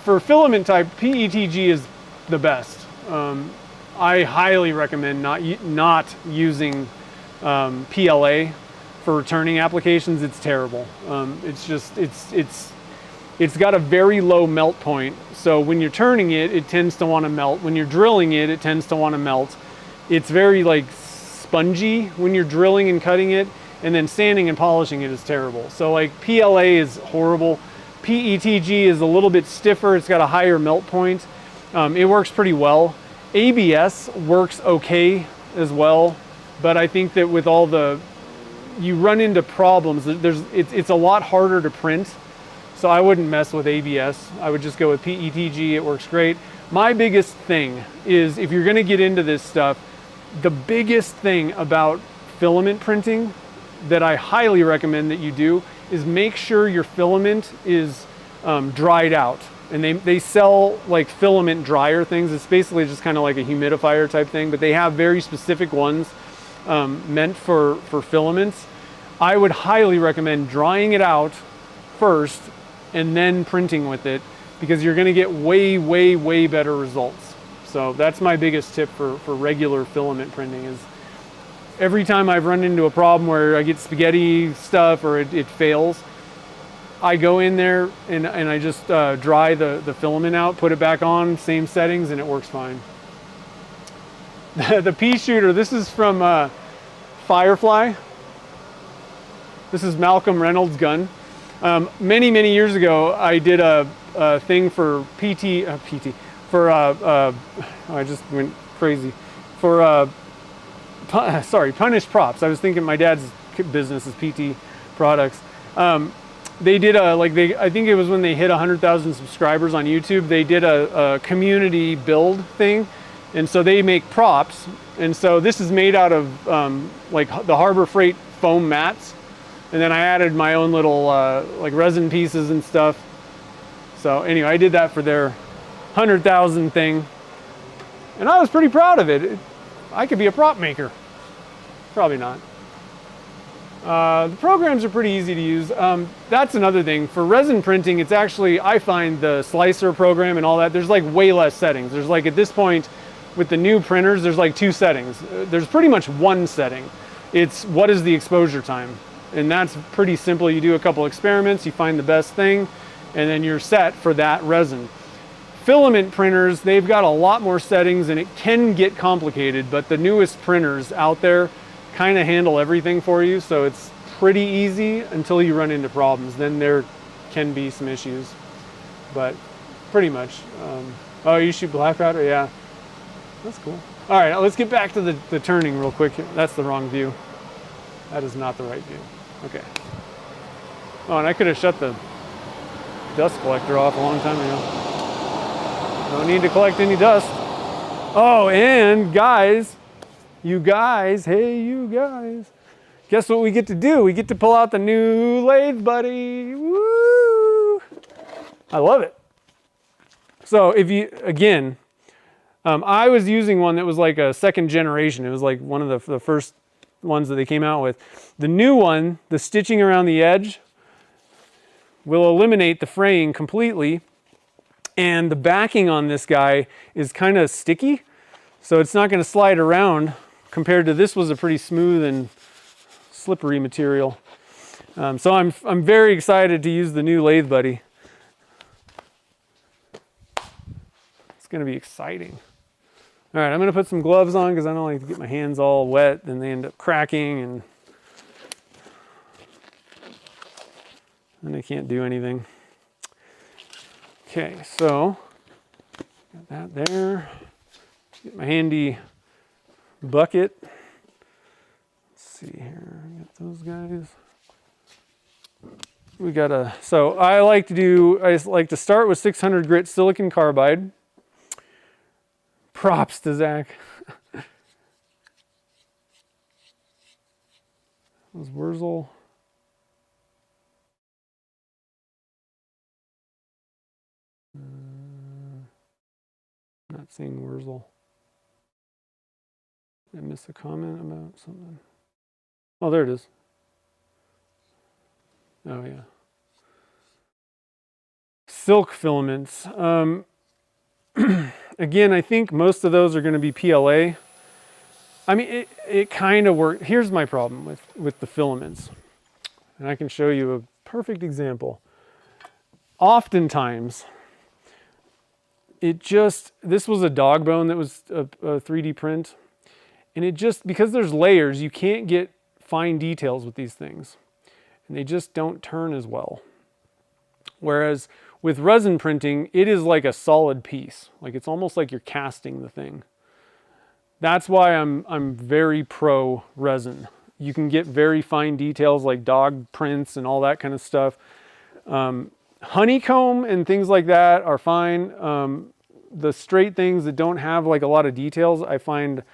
For filament type, PETG is the best. I highly recommend not using PLA for turning applications. It's terrible. It's got a very low melt point. So when you're turning it, it tends to want to melt. When you're drilling it, it tends to want to melt. It's very like spongy when you're drilling and cutting it, and then sanding and polishing it is terrible. So like PLA is horrible. PETG is a little bit stiffer. It's got a higher melt point. It works pretty well. ABS works okay as well, but I think that with all you run into problems. It's a lot harder to print, so I wouldn't mess with ABS. I would just go with PETG. It works great. My biggest thing is, if you're gonna get into this stuff, the biggest thing about filament printing that I highly recommend that you do is make sure your filament is dried out. And they sell like filament dryer things. It's basically just kind of like a humidifier type thing, but they have very specific ones meant for filaments. I would highly recommend drying it out first and then printing with it, because you're gonna get way, way, way better results. So that's my biggest tip for regular filament printing is, every time I've run into a problem where I get spaghetti stuff or it fails, I go in there and I just dry the filament out, put it back on, same settings, and it works fine. the pea shooter, this is from Firefly. This is Malcolm Reynolds' gun. Many years ago, I did a thing for I just went crazy. For, Punished Props. I was thinking my dad's business is PT Products. They did I think it was when they hit 100,000 subscribers on YouTube, they did a community build thing. And so they make props. And so this is made out of like the Harbor Freight foam mats. And then I added my own little like resin pieces and stuff. So anyway, I did that for their 100,000 thing. And I was pretty proud of it. I could be a prop maker. Probably not. The programs are pretty easy to use. That's another thing. For resin printing, it's actually, I find the slicer program and all that, there's like way less settings. There's like at this point, with the new printers, there's like 2 settings. There's pretty much 1 setting. It's what is the exposure time? And that's pretty simple. You do a couple experiments, you find the best thing, and then you're set for that resin. Filament printers, they've got a lot more settings and it can get complicated, but the newest printers out there kind of handle everything for you, so it's pretty easy until you run into problems. Then there can be some issues, but pretty much. Oh, you shoot black powder? Yeah, that's cool. All right, let's get back to the turning real quick. That's the wrong view. That is not the right view. Okay. Oh, and I could have shut the dust collector off a long time ago. No need to collect any dust. Oh, and guys, you guys, hey, you guys, guess what we get to do? We get to pull out the new lathe, buddy. Woo! I love it. So if you, again, I was using one that was like a 2nd generation. It was like one of the first ones that they came out with. The new one, the stitching around the edge will eliminate the fraying completely. And the backing on this guy is kind of sticky, so it's not going to slide around compared to this was a pretty smooth and slippery material. So I'm very excited to use the new lathe buddy. It's going to be exciting. All right, I'm going to put some gloves on because I don't like to get my hands all wet and they end up cracking and then I can't do anything. Okay, so got that there. Get my handy bucket. Let's see here. Got those guys. We got so I like to start with 600 grit silicon carbide. Props to Zach. Was Wurzel. Not seeing Wurzel. Did I miss a comment about something? Oh, there it is. Oh, yeah. Silk filaments. Again, I think most of those are going to be PLA. I mean, it kind of works. Here's my problem with the filaments. And I can show you a perfect example. Oftentimes, this was a dog bone that was a 3D print. And it just, because there's layers, you can't get fine details with these things. And they just don't turn as well. Whereas with resin printing, it is like a solid piece. Like it's almost like you're casting the thing. That's why I'm very pro resin. You can get very fine details like dog prints and all that kind of stuff. Honeycomb and things like that are fine. The straight things that don't have like a lot of details, I find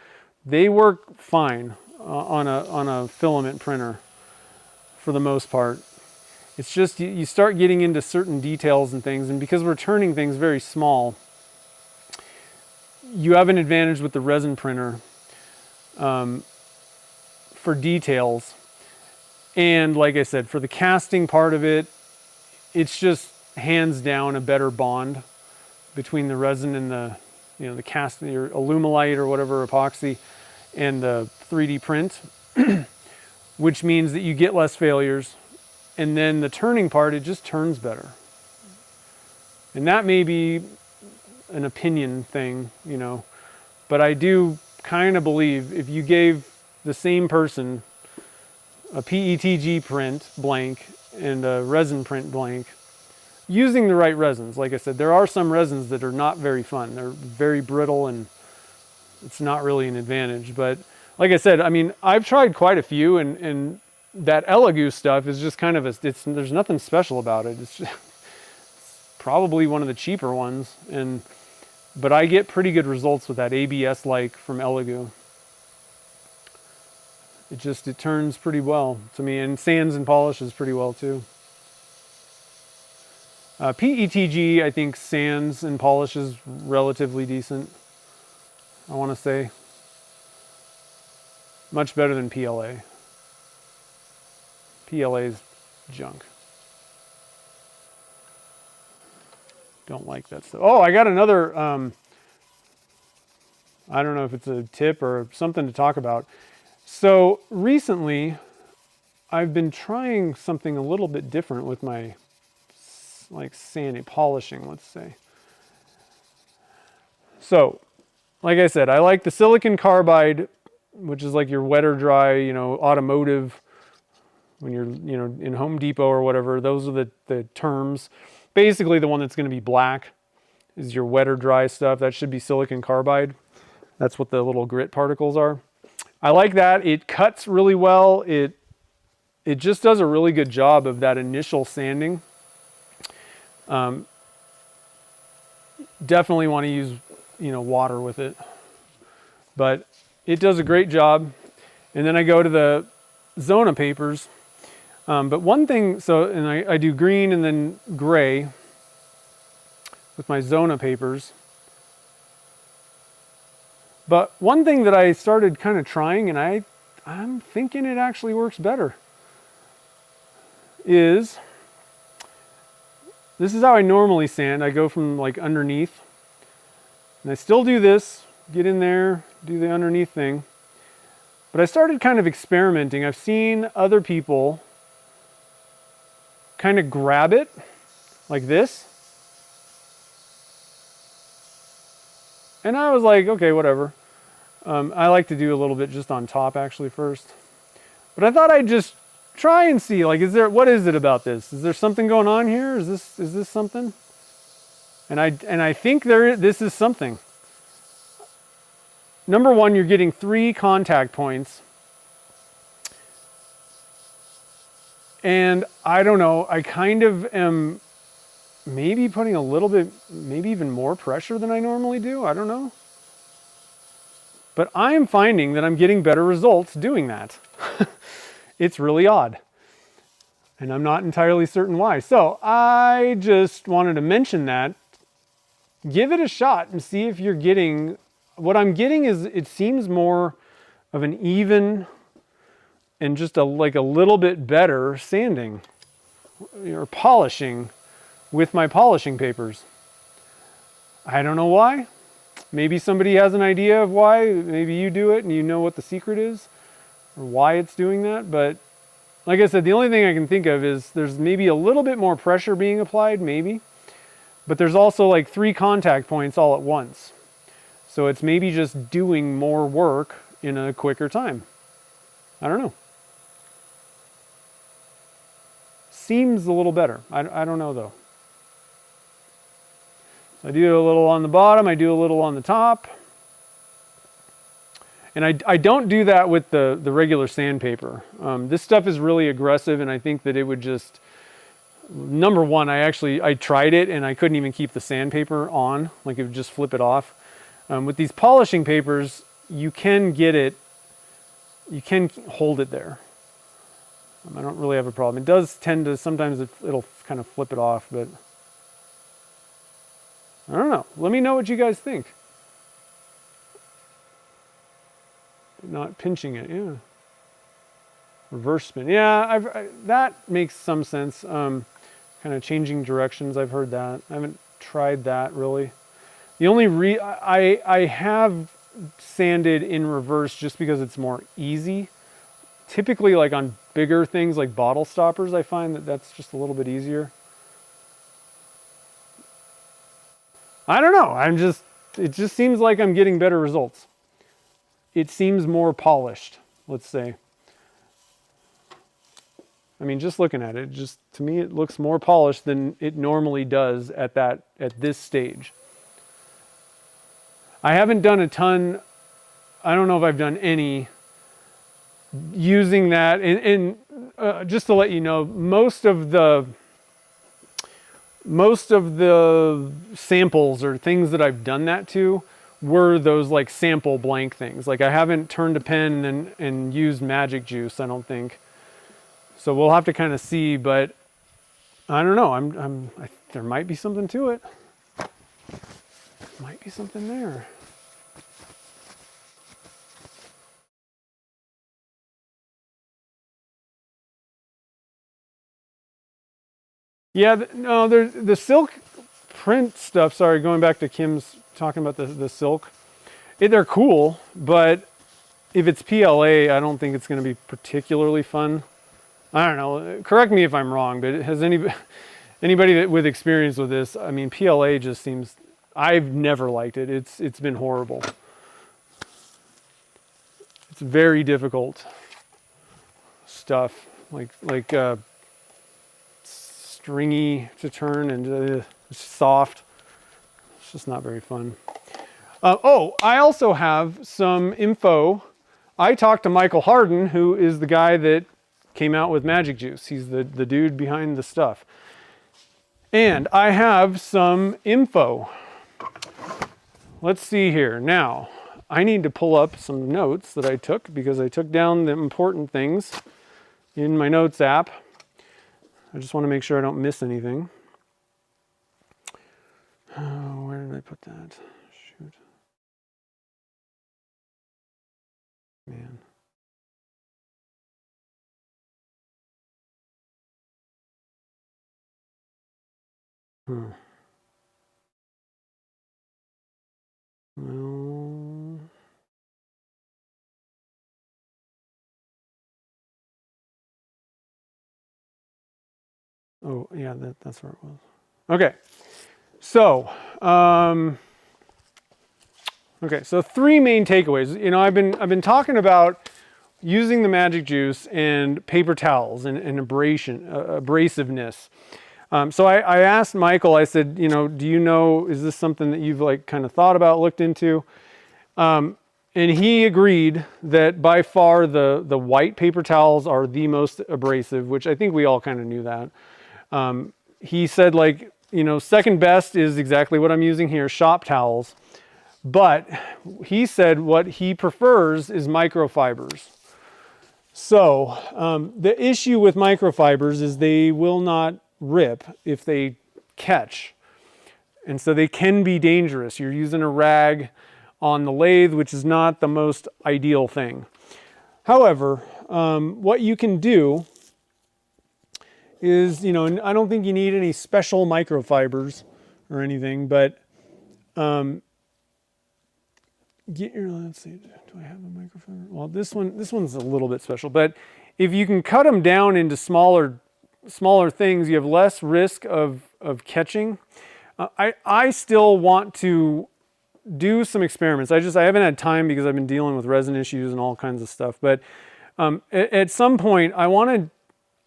they work fine on a filament printer for the most part. It's just you start getting into certain details and things, and because we're turning things very small, you have an advantage with the resin printer for details. And like I said, for the casting part of it, it's just hands down a better bond between the resin and the cast, your Alumilite or whatever epoxy, and the 3D print, which means that you get less failures. And then the turning part, it just turns better. And that may be an opinion thing, but I do kind of believe if you gave the same person a PETG print blank and a resin print blank, using the right resins. Like I said, there are some resins that are not very fun. They're very brittle and it's not really an advantage. But like I said, I mean, I've tried quite a few, and that Elegoo stuff is just kind of there's nothing special about it. It's just probably one of the cheaper ones, but I get pretty good results with that ABS like from Elegoo. It turns pretty well to me, and sands and polishes pretty well too. PETG, I think sands and polishes relatively decent. I want to say much better than PLA. PLA's junk. Don't like that stuff. Oh, I got another, I don't know if it's a tip or something to talk about. So recently, I've been trying something a little bit different with my, like, sanding, polishing, let's say. So, like I said, I like the silicon carbide, which is like your wet or dry, you know, automotive, when you're, you know, in Home Depot or whatever. Those are the terms. Basically, the one that's going to be black is your wet or dry stuff. That should be silicon carbide. That's what the little grit particles are. I like that. It cuts really well. It just does a really good job of that initial sanding. Definitely want to use, you know, water with it, but it does a great job. And then I go to the Zona papers. But one thing, and I do green and then gray with my Zona papers. But one thing that I started kind of trying, and I'm thinking it actually works better, is this is how I normally sand. I go from like underneath, and I still do this, get in there, do the underneath thing. But I started kind of experimenting. I've seen other people kind of grab it like this. And I was like, okay, whatever. I like to do a little bit just on top actually first. But I thought I'd just try and see, like, what is it about this? Is there something going on here? Is this something? And I think this is something. Number one, you're getting 3 contact points. And I don't know, I kind of am maybe putting a little bit, maybe even more pressure than I normally do. I don't know. But I am finding that I'm getting better results doing that. It's really odd. And I'm not entirely certain why. So I just wanted to mention that. Give it a shot and see if you're getting, what I'm getting is, it seems more of an even and just like a little bit better sanding or polishing with my polishing papers. I don't know why. Maybe somebody has an idea of why. Maybe you do it and you know what the secret is or why it's doing that. But like I said, the only thing I can think of is there's maybe a little bit more pressure being applied, maybe. But there's also like 3 contact points all at once. So it's maybe just doing more work in a quicker time. I don't know. Seems a little better. I don't know though. So I do a little on the bottom, I do a little on the top. And I don't do that with the regular sandpaper. This stuff is really aggressive, and I think that it would just, number one, I tried it and I couldn't even keep the sandpaper on, like it would just flip it off. With these polishing papers, you can get it, you can hold it there. I don't really have a problem. It does tend to, sometimes it'll kind of flip it off, but I don't know. Let me know what you guys think. Not pinching it, yeah. Reverse spin, yeah, that makes some sense. Kind of changing directions, I've heard that. I haven't tried that really. The only I have sanded in reverse just because it's more easy. Typically, like on bigger things like bottle stoppers, I find that that's just a little bit easier. I don't know. It just seems like I'm getting better results. it seems more polished, let's say. I mean, just looking at it, just to me, it looks more polished than it normally does at this stage. I haven't done a ton. I don't know if I've done any using that. And just to let you know, most of the samples or things that I've done that to were those like sample blank things. Like I haven't turned a pen and used magic juice, I don't think. So we'll have to kind of see, but I don't know. There might be something to it. Might be something there. Yeah, no, there's the silk print stuff. Sorry, going back to Kim's talking about the silk. They're cool, but if it's PLA, I don't think it's going to be particularly fun. I don't know. Correct me if I'm wrong, but has anybody that with experience with this? I mean, PLA just seems. I've never liked it. It's been horrible. It's very difficult stuff, like stringy to turn and it's soft. It's just not very fun. Oh, I also have some info. I talked to Michael Harden, who is the guy that came out with Magic Juice. He's the dude behind the stuff. And I have some info. Let's see here. Now, I need to pull up some notes that I took because I took down the important things in my notes app. I just want to make sure I don't miss anything. Where did I put that? Shoot. Man. Well, oh yeah, that's where it was. Okay, so so three main takeaways. You know, I've been talking about using the Magic Juice and paper towels and abrasiveness. So I asked Michael, I said, you know, is this something that you've like kind of thought about, looked into? And he agreed that by far the white paper towels are the most abrasive, which I think we all kind of knew that. He said like, you know, second best is exactly what I'm using here, shop towels. But he said what he prefers is microfibers. So the issue with microfibers is they will not rip if they catch, and so they can be dangerous. You're using a rag on the lathe, which is not the most ideal thing. However, what you can do is, you know, I don't think you need any special microfibers or anything, but let's see, do I have a microfiber? Well, this one's a little bit special, but if you can cut them down into smaller things, you have less risk of catching. I still want to do some experiments. I haven't had time because I've been dealing with resin issues and all kinds of stuff. But at some point,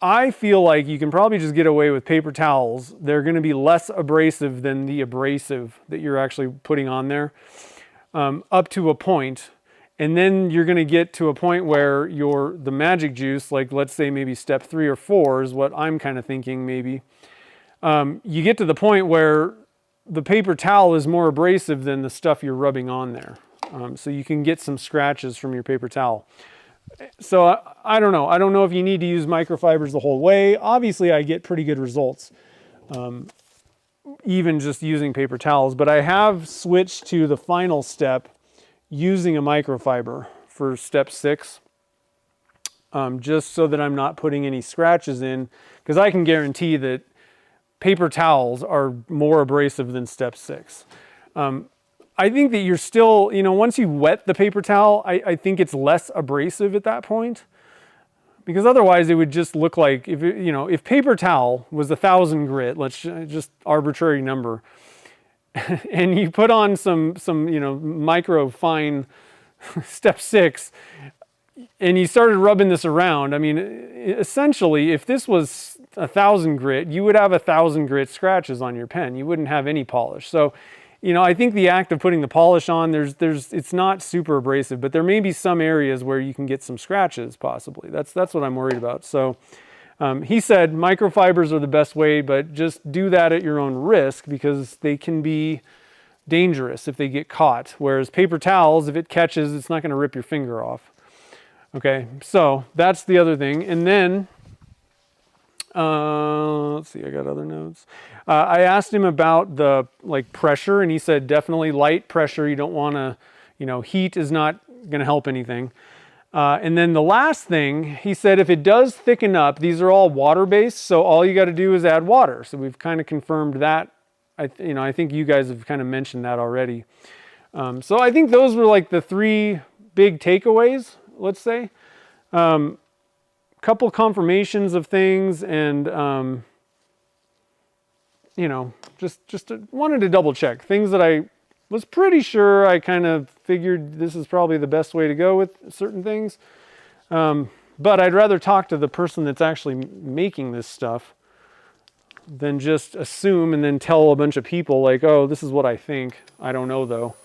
I feel like you can probably just get away with paper towels. They're going to be less abrasive than the abrasive that you're actually putting on there, up to a point. And then you're going to get to a point where the Magic Juice, like let's say maybe step 3 or 4 is what I'm kind of thinking maybe. You get to the point where the paper towel is more abrasive than the stuff you're rubbing on there. So you can get some scratches from your paper towel. So I don't know. I don't know if you need to use microfibers the whole way. Obviously, I get pretty good results, even just using paper towels. But I have switched to the final step using a microfiber for step 6, just so that I'm not putting any scratches in, because I can guarantee that paper towels are more abrasive than step 6. I think that you're still, you know, once you wet the paper towel, I think it's less abrasive at that point, because otherwise it would just look like, if paper towel was 1,000 grit, let's just arbitrary number, and you put on some micro fine step 6, and you started rubbing this around, I mean, essentially, if this was 1,000 grit, you would have 1,000 grit scratches on your pen. You wouldn't have any polish. So, you know, I think the act of putting the polish on, it's not super abrasive, but there may be some areas where you can get some scratches, possibly. That's what I'm worried about. So, he said microfibers are the best way, but just do that at your own risk because they can be dangerous if they get caught. Whereas paper towels, if it catches, it's not going to rip your finger off. Okay, so that's the other thing. And then, let's see, I got other notes. I asked him about the pressure, and he said definitely light pressure. You don't want to, you know, heat is not going to help anything. And then the last thing, he said if it does thicken up, these are all water-based, so all you got to do is add water. So we've kind of confirmed that. I think you guys have kind of mentioned that already. So I think those were like the 3 big takeaways, let's say. Couple confirmations of things, and you know, just wanted to double check things that I was pretty sure. I kind of figured this is probably the best way to go with certain things, but I'd rather talk to the person that's actually making this stuff than just assume and then tell a bunch of people like, oh, this is what I think. I don't know though.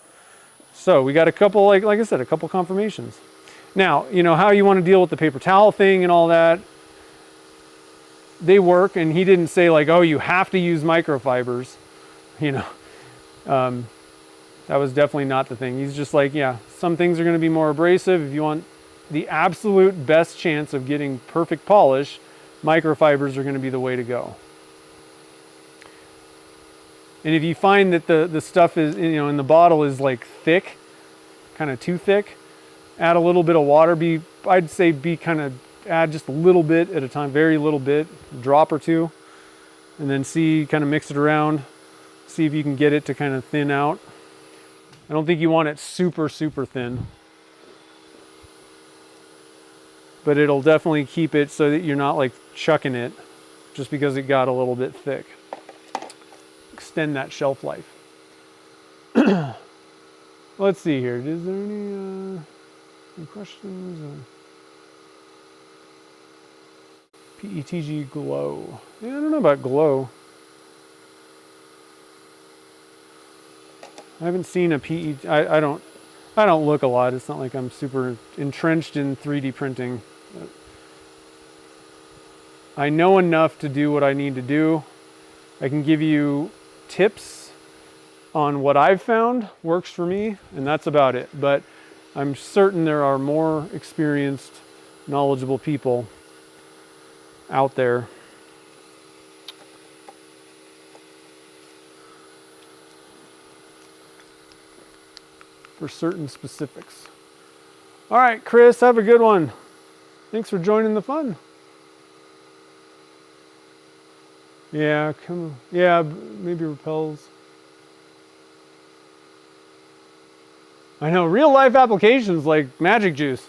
So we got a couple, like I said, a couple confirmations. Now, you know, how you want to deal with the paper towel thing and all that, they work, and he didn't say like, oh, you have to use microfibers, you know. That was definitely not the thing. He's just like, yeah, some things are going to be more abrasive. If you want the absolute best chance of getting perfect polish, microfibers are going to be the way to go. And if you find that the stuff is, you know, in the bottle is like thick, kind of too thick, add a little bit of water. I'd say add just a little bit at a time, very little bit, a drop or two, and then kind of mix it around, see if you can get it to kind of thin out. I don't think you want it super, super thin, but it'll definitely keep it so that you're not like chucking it just because it got a little bit thick. Extend that shelf life. Let's see here. Is there any questions? PETG glow. Yeah, I don't know about glow. I haven't seen a PET. I don't look a lot. It's not like I'm super entrenched in 3D printing. I know enough to do what I need to do. I can give you tips on what I've found works for me, and that's about it. But I'm certain there are more experienced, knowledgeable people out there. For certain specifics. All right, Chris, have a good one. Thanks for joining the fun. Yeah, come on. Yeah, maybe repels. I know, real life applications like magic juice.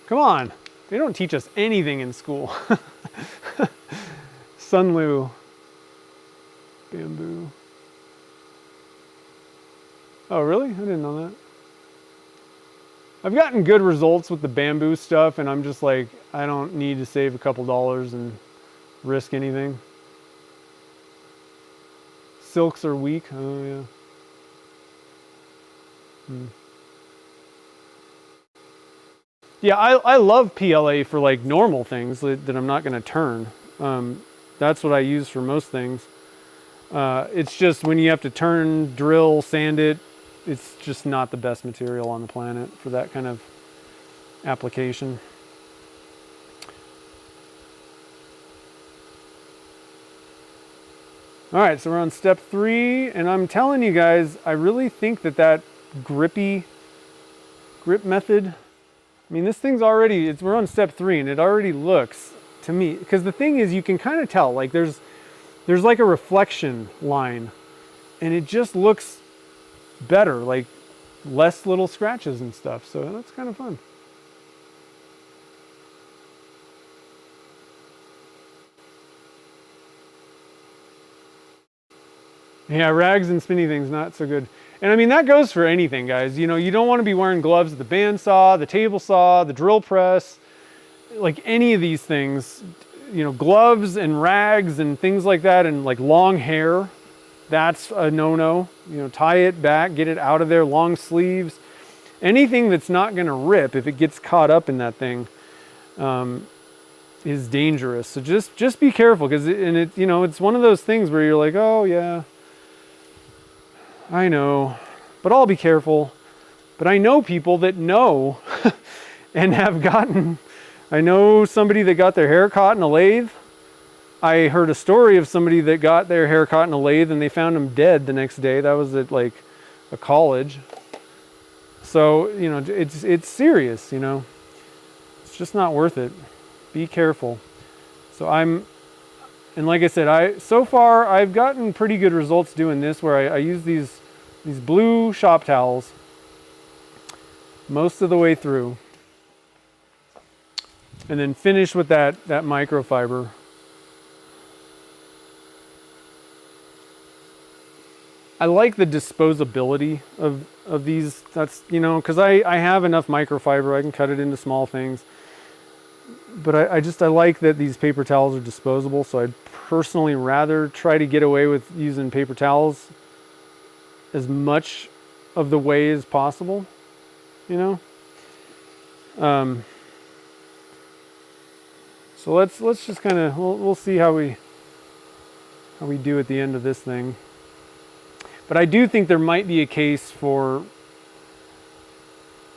Come on, they don't teach us anything in school. Sunlu. Bamboo. Oh, really? I didn't know that. I've gotten good results with the bamboo stuff, and I'm just like, I don't need to save a couple dollars and risk anything. Silks are weak. Oh, yeah. Yeah, I love PLA for like normal things that I'm not going to turn. That's what I use for most things. It's just when you have to turn, drill, sand it, it's just not the best material on the planet for that kind of application. All right, so we're on step 3, and I'm telling you guys, I really think that grip method, I mean, this thing's already, we're on step 3, and it already looks, to me, because the thing is, you can kind of tell, like there's like a reflection line, and it just looks better, like less little scratches and stuff, so that's kind of fun. Yeah, rags and spinny things, not so good. And I mean, that goes for anything, guys. You know, you don't want to be wearing gloves with the bandsaw, the table saw, the drill press, like any of these things. You know, gloves and rags and things like that, and like long hair, that's a no-no. You know, tie it back, get it out of there. Long sleeves, anything that's not going to rip if it gets caught up in that thing is dangerous. So just be careful, because you know, it's one of those things where you're like, oh yeah, I know, but I'll be careful. But I know people that know and have gotten. I know somebody that got their hair caught in a lathe. I heard a story of somebody that got their hair caught in a lathe and they found him dead the next day. That was at like a college. So, you know, it's serious, you know. It's just not worth it. Be careful. So and like I said, so far I've gotten pretty good results doing this, where I use these blue shop towels most of the way through. And then finish with that microfiber. I like the disposability of these. That's, you know, because I have enough microfiber, I can cut it into small things. But I like that these paper towels are disposable, so I'd personally rather try to get away with using paper towels as much of the way as possible, you know? So let's just kind of, we'll see how we do at the end of this thing. But I do think there might be a case for,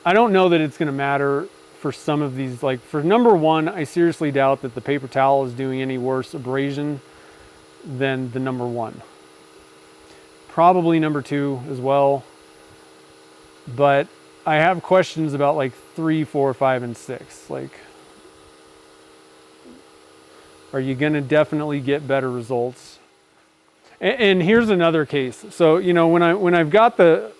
I don't know that it's going to matter for some of these. Like for number one, I seriously doubt that the paper towel is doing any worse abrasion than the number one. Probably number two as well. But I have questions about like 3, 4, 5, and 6. Like, are you going to definitely get better results? And here's another case. So, you know, when I've got the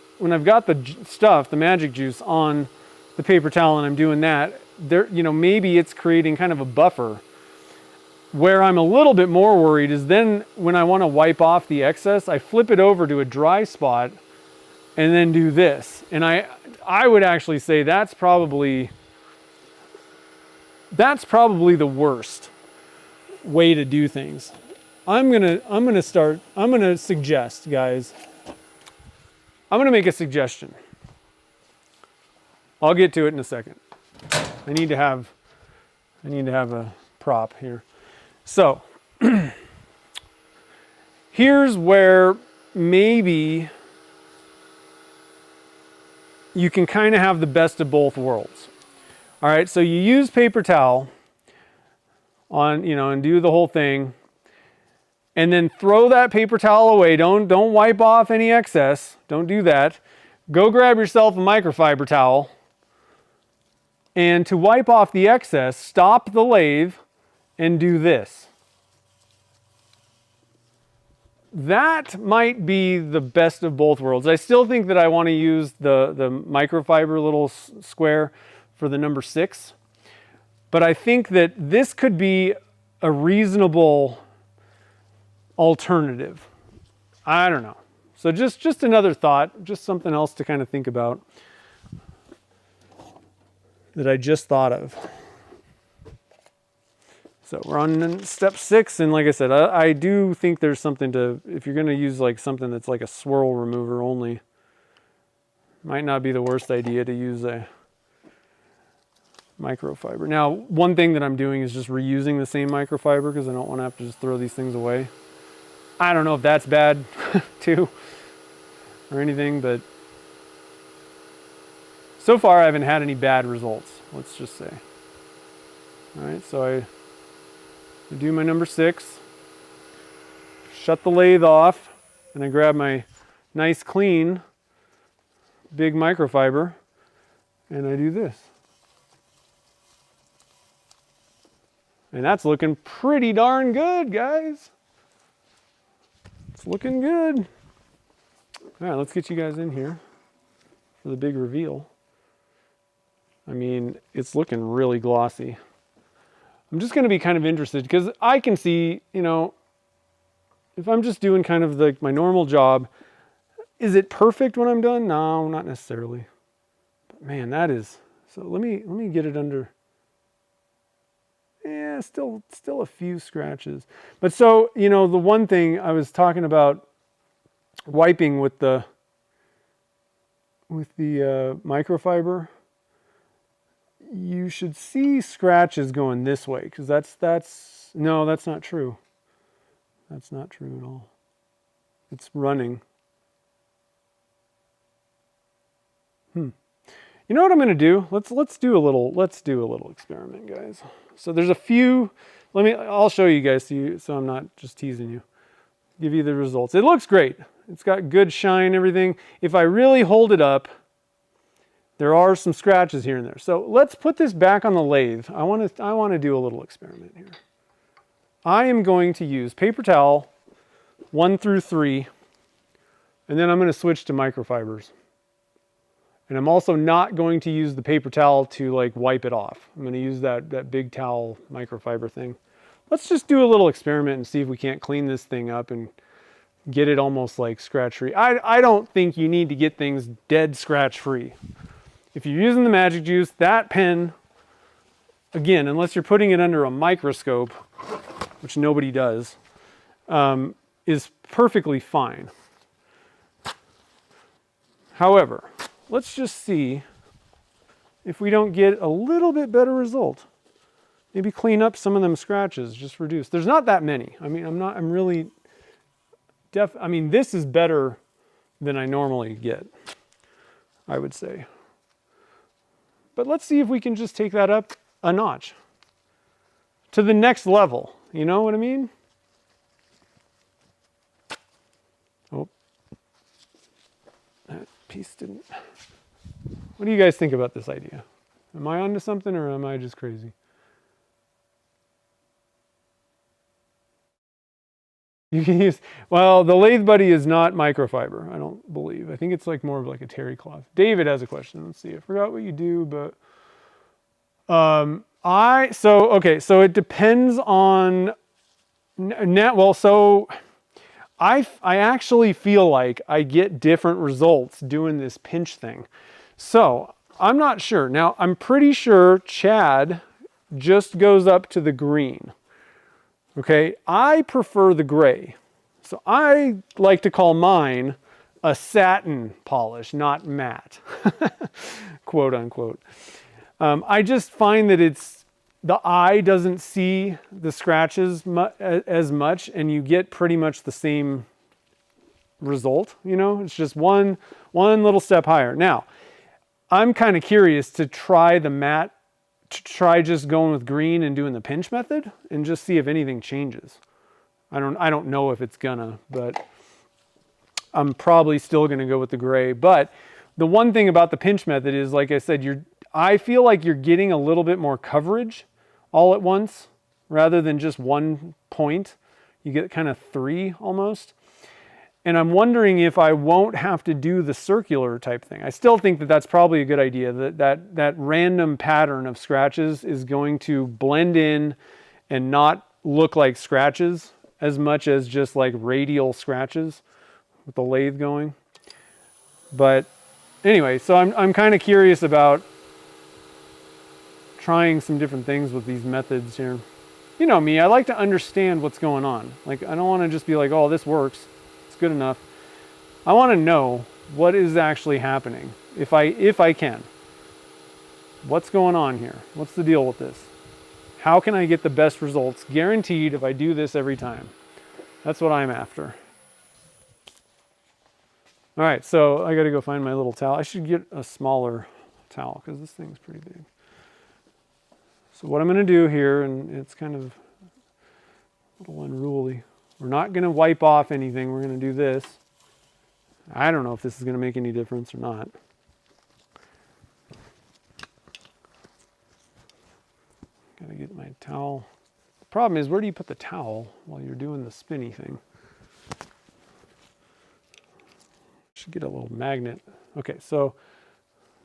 stuff, the magic juice on the paper towel, and I'm doing that, there, you know, maybe it's creating kind of a buffer. Where I'm a little bit more worried is then when I want to wipe off the excess, I flip it over to a dry spot and then do this. And I would actually say that's probably the worst way to do things. I'm gonna suggest, guys. I'm gonna make a suggestion. I'll get to it in a second. I need to have a prop here. So here's where maybe you can kind of have the best of both worlds. All right, so you use paper towel on, you know, and do the whole thing, and then throw that paper towel away. Don't wipe off any excess. Don't do that. Go grab yourself a microfiber towel, and to wipe off the excess, stop the lathe and do this. That might be the best of both worlds. I still think that I want to use the microfiber little square for the number 6. But I think that this could be a reasonable alternative. I don't know. So just another thought, just something else to kind of think about that I just thought of. So we're on step 6, and like I said, I do think there's something to, if you're going to use like something that's like a swirl remover only, might not be the worst idea to use a microfiber. Now, one thing that I'm doing is just reusing the same microfiber because I don't want to have to just throw these things away. I don't know if that's bad too or anything, but so far I haven't had any bad results, let's just say. All right, so I do my number 6, shut the lathe off, and I grab my nice clean big microfiber and I do this. And that's looking pretty darn good, guys. It's looking good. All right, let's get you guys in here for the big reveal. I mean, it's looking really glossy. I'm just going to be kind of interested because I can see, you know, if I'm just doing kind of like my normal job, Is it perfect when I'm done? No, not necessarily. But man, that is, so let me get it under. Yeah, still a few scratches. But so, you know, the one thing I was talking about wiping with the microfiber, you should see scratches going this way, because no, that's not true. That's not true at all. It's running. You know what I'm going to do? Let's do a little experiment, guys. So there's a few. I'll show you guys so I'm not just teasing you. Give you the results. It looks great. It's got good shine, everything. If I really hold it up, there are some scratches here and there. So let's put this back on the lathe. I want to do a little experiment here. I am going to use paper towel 1 through 3, and then I'm going to switch to microfibers. And I'm also not going to use the paper towel to like wipe it off. I'm going to use that big towel microfiber thing. Let's just do a little experiment and see if we can't clean this thing up and get it almost like scratch free. I don't think you need to get things dead scratch free. If you're using the magic juice, that pen, again, unless you're putting it under a microscope, which nobody does, is perfectly fine. However, let's just see if we don't get a little bit better result. Maybe clean up some of them scratches, just reduce. There's not that many. I mean, this is better than I normally get, I would say. But let's see if we can just take that up a notch to the next level. You know what I mean? Oh, that piece didn't. What do you guys think about this idea? Am I onto something, or am I just crazy? You can use, well, the Lathe Buddy is not microfiber, I don't believe. I think it's like more of like a terry cloth. David has a question. Let's see. I forgot what you do, but so it depends on I actually feel like I get different results doing this pinch thing. So I'm not sure. Now, I'm pretty sure Chad just goes up to the green. Okay, I prefer the gray. So I like to call mine a satin polish, not matte, quote unquote. I just find that the eye doesn't see the scratches as much, and you get pretty much the same result. You know, it's just one little step higher. Now, I'm kind of curious to try the matte, to try just going with green and doing the pinch method and just see if anything changes. I don't know if it's gonna, but I'm probably still gonna go with the gray. But the one thing about the pinch method is, like I said, I feel like you're getting a little bit more coverage all at once rather than just one point. You get kind of 3 almost. And I'm wondering if I won't have to do the circular type thing. I still think that that's probably a good idea. That random pattern of scratches is going to blend in and not look like scratches as much as just like radial scratches with the lathe going. But anyway, so I'm kind of curious about trying some different things with these methods here. You know me, I like to understand what's going on. Like, I don't want to just be like, oh, this works. Good enough. I want to know what is actually happening, if I can. What's going on here? What's the deal with this? How can I get the best results guaranteed if I do this every time? That's what I'm after. All right, so I got to go find my little towel. I should get a smaller towel because this thing's pretty big. So what I'm going to do here, and it's kind of a little unruly. We're not going to wipe off anything. We're going to do this. I don't know if this is going to make any difference or not. Got to get my towel. The problem is, where do you put the towel while you're doing the spinny thing? Should get a little magnet. Okay, so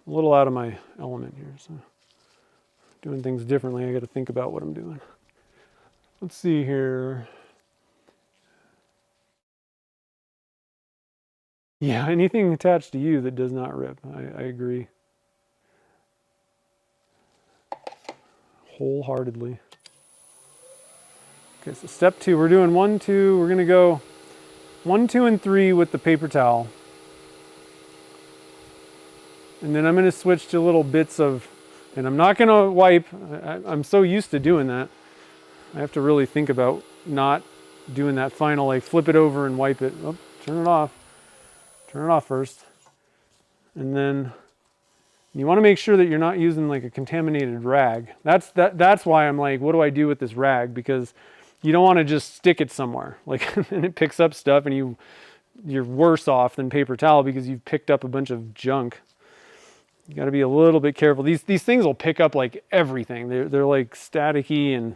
a little out of my element here. So doing things differently. I got to think about what I'm doing. Let's see here. Yeah, anything attached to you that does not rip. I agree. Wholeheartedly. Okay, so step 2, we're doing 1, 2, we're gonna go 1, 2, and 3 with the paper towel. And then I'm gonna switch to little bits of, and I'm not gonna wipe, I'm so used to doing that. I have to really think about not doing that final, like flip it over and wipe it. Oh, turn it off. Turn it off first. And then you want to make sure that you're not using like a contaminated rag. That's why I'm like, what do I do with this rag? Because you don't want to just stick it somewhere. Like, and it picks up stuff and you're worse off than paper towel because you've picked up a bunch of junk. You got to be a little bit careful. These things will pick up like everything. They're like staticky and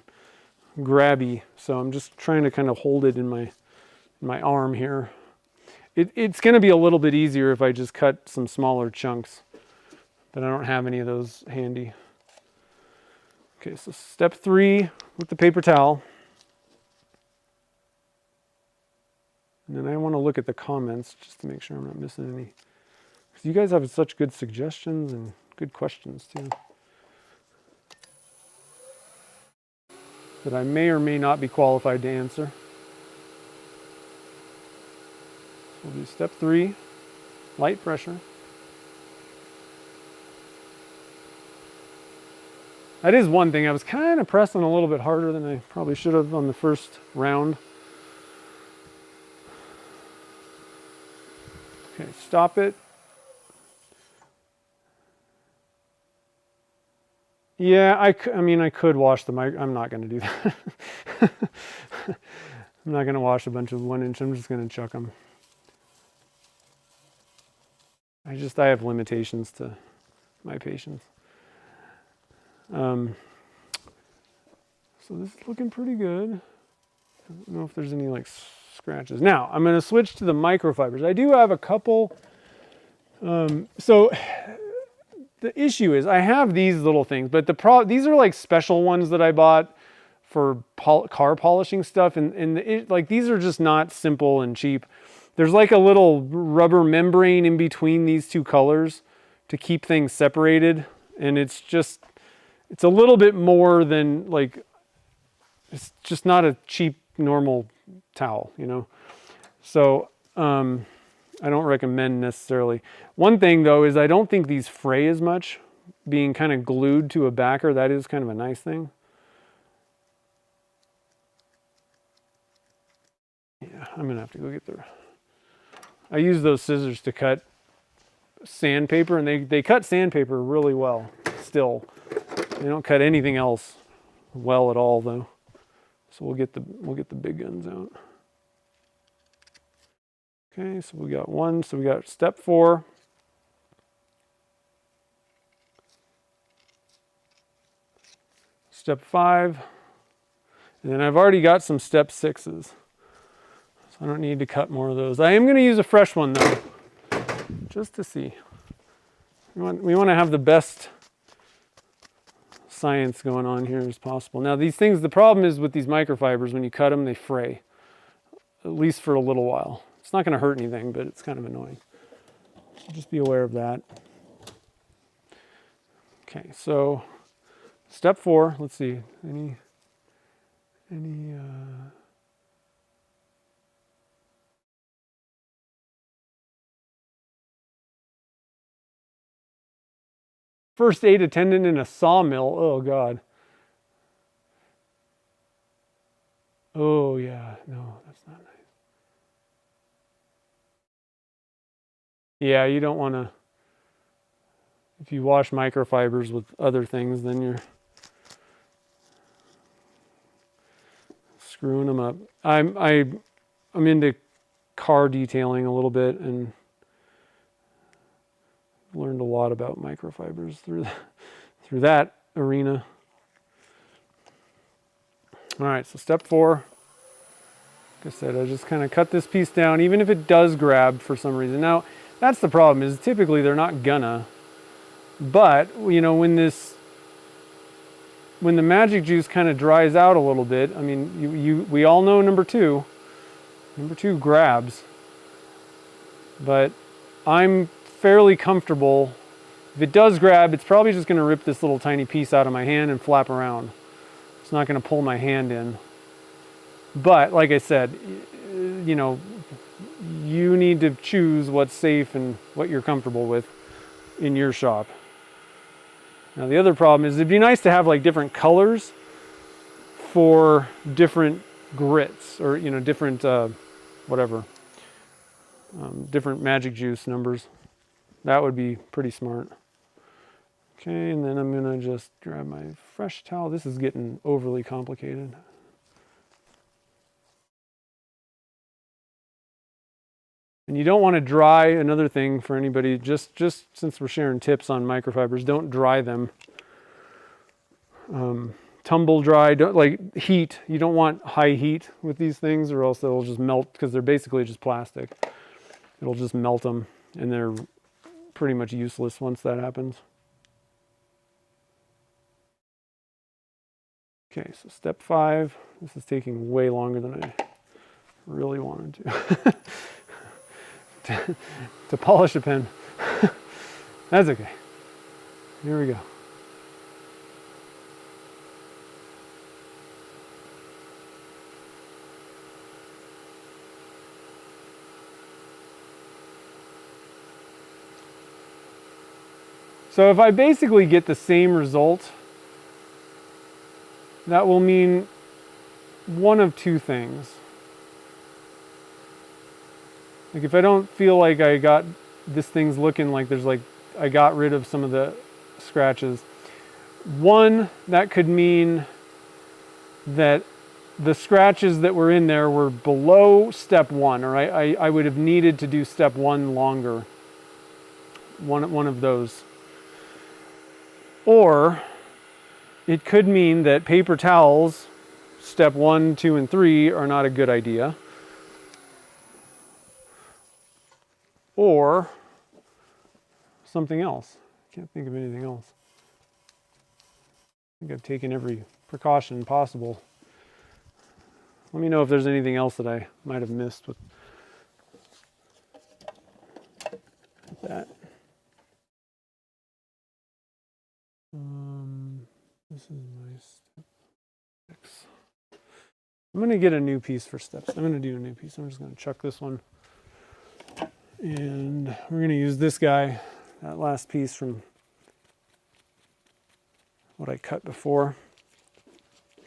grabby. So I'm just trying to kind of hold it in my arm here. It's going to be a little bit easier if I just cut some smaller chunks, but I don't have any of those handy. Okay, so step 3 with the paper towel. And then I want to look at the comments just to make sure I'm not missing any. Because you guys have such good suggestions and good questions too, that I may or may not be qualified to answer. We'll do step 3, light pressure. That is one thing. I was kind of pressing a little bit harder than I probably should have on the first round. Okay, stop it. Yeah, I mean, I could wash the mic. I'm not going to do that. I'm not going to wash a bunch of 1-inch. I'm just going to chuck them. I have limitations to my patience. So this is looking pretty good. I don't know if there's any like scratches. Now I'm going to switch to the microfibers. I do have a couple. So the issue is I have these little things, but these are like special ones that I bought for car polishing stuff, and like these are just not simple and cheap. There's like a little rubber membrane in between these two colors to keep things separated, and it's a little bit more than like, it's just not a cheap normal towel, you know. So I don't recommend necessarily. One thing though is I don't think these fray as much, being kind of glued to a backer. That is kind of a nice thing. Yeah, I'm gonna have to go get I use those scissors to cut sandpaper, and they cut sandpaper really well still. They don't cut anything else well at all though. So we'll get the big guns out. Okay, so we got 1. So we got step 4. Step 5. And then I've already got some step 6s. So I don't need to cut more of those. I am going to use a fresh one though, just to see. We want to have the best science going on here as possible. Now these things, the problem is with these microfibers, when you cut them, they fray, at least for a little while. It's not going to hurt anything, but it's kind of annoying. So just be aware of that. Okay, so step 4, let's see, any first aid attendant in a sawmill. Oh God. Oh yeah, no, that's not nice. Yeah, you don't want to, if you wash microfibers with other things, then you're screwing them up. I'm into car detailing a little bit, and learned a lot about microfibers through that arena. All right, so step 4. Like I said, I just kind of cut this piece down, even if it does grab for some reason. Now, that's the problem, is typically they're not gonna. But, you know, when the magic juice kind of dries out a little bit, I mean, we all know number 2 grabs. but I'm fairly comfortable. If it does grab, it's probably just going to rip this little tiny piece out of my hand and flap around. It's not going to pull my hand in. But like I said, you know, you need to choose what's safe and what you're comfortable with in your shop. Now the other problem is it'd be nice to have like different colors for different grits, or you know, different different magic juice numbers. That would be pretty smart. Okay, and then I'm gonna just grab my fresh towel. This is getting overly complicated. And you don't want to dry, another thing for anybody, just since we're sharing tips on microfibers, don't dry them. Tumble dry, like heat. You don't want high heat with these things, or else they'll just melt, because they're basically just plastic. It'll just melt them, and they're pretty much useless once that happens. Okay, so step 5. This is taking way longer than I really wanted to. to polish a pen. That's okay. Here we go. So if I basically get the same result, that will mean one of two things. Like if I don't feel like I got this thing's looking like there's like I got rid of some of the scratches. One, that could mean that the scratches that were in there were below step 1, or I would have needed to do step 1 longer. One of those. Or it could mean that paper towels, step 1, 2, and 3 are not a good idea. Or something else. I can't think of anything else. I think I've taken every precaution possible. Let me know if there's anything else that I might have missed with that. This is my step 6. I'm going to get a new piece for steps. I'm going to do a new piece. I'm just going to chuck this one. And we're going to use this guy, that last piece from what I cut before.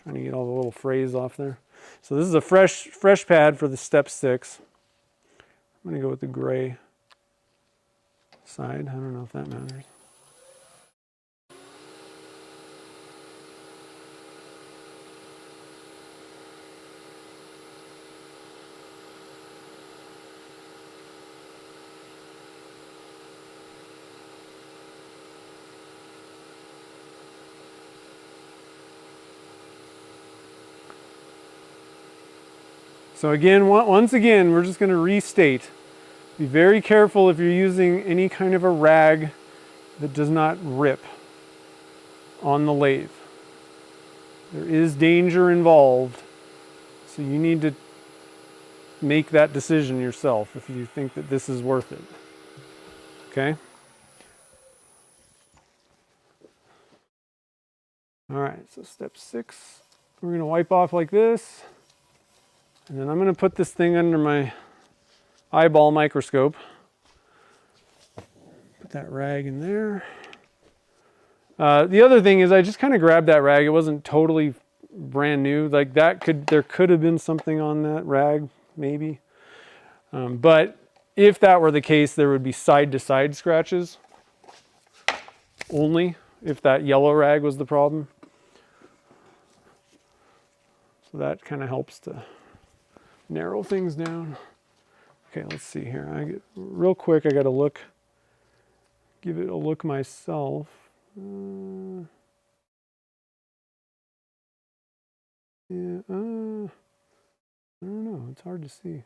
Trying to get all the little frays off there. So this is a fresh pad for the step 6. I'm going to go with the gray side. I don't know if that matters. So again, once again, we're just going to restate. Be very careful if you're using any kind of a rag that does not rip on the lathe. There is danger involved, so you need to make that decision yourself if you think that this is worth it. Okay? All right, so step 6, we're going to wipe off like this. And then I'm going to put this thing under my eyeball microscope. Put that rag in there. The other thing is I just kind of grabbed that rag. It wasn't totally brand new. Like there could have been something on that rag, maybe. But if that were the case, there would be side-to-side scratches only, if that yellow rag was the problem. So that kind of helps to narrow things down. Okay, let's see here. Real quick, I got to give it a look myself. Yeah, I don't know. It's hard to see.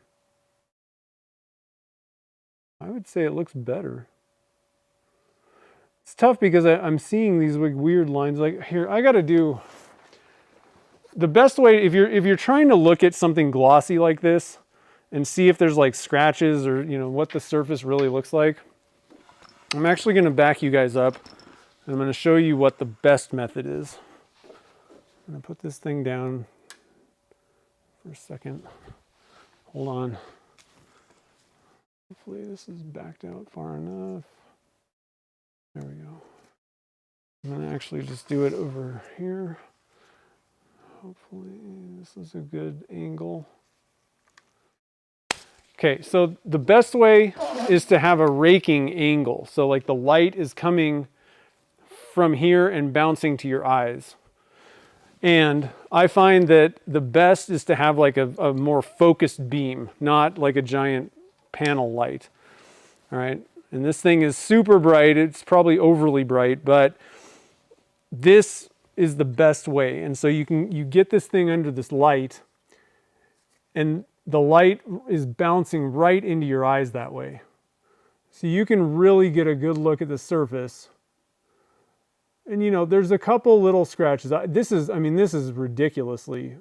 I would say it looks better. It's tough because I'm seeing these like weird lines. Like here, I got to do the best way if you're trying to look at something glossy like this and see if there's like scratches or, you know, what the surface really looks like, I'm actually going to back you guys up and I'm going to show you what the best method is. I'm going to put this thing down for a second. Hold on. Hopefully this is backed out far enough. There we go. I'm going to actually just do it over here. Hopefully this is a good angle. Okay, so the best way is to have a raking angle. So like the light is coming from here and bouncing to your eyes. And I find that the best is to have like a more focused beam, not like a giant panel light. All right, and this thing is super bright. It's probably overly bright, but this is the best way. And so you get this thing under this light, and the light is bouncing right into your eyes that way. So you can really get a good look at the surface. And you know, there's a couple little scratches. This is ridiculously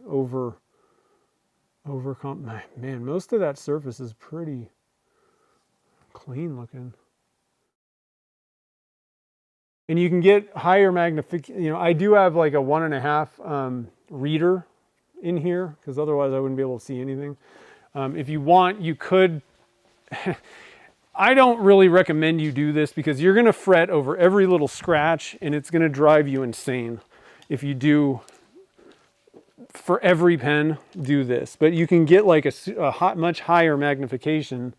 man, most of that surface is pretty clean looking. And you can get higher magnification. You know, I do have like a 1.5 reader in here because otherwise I wouldn't be able to see anything. If you want, you could. I don't really recommend you do this because you're going to fret over every little scratch and it's going to drive you insane if you do. For every pen, do this. But you can get like a much higher magnification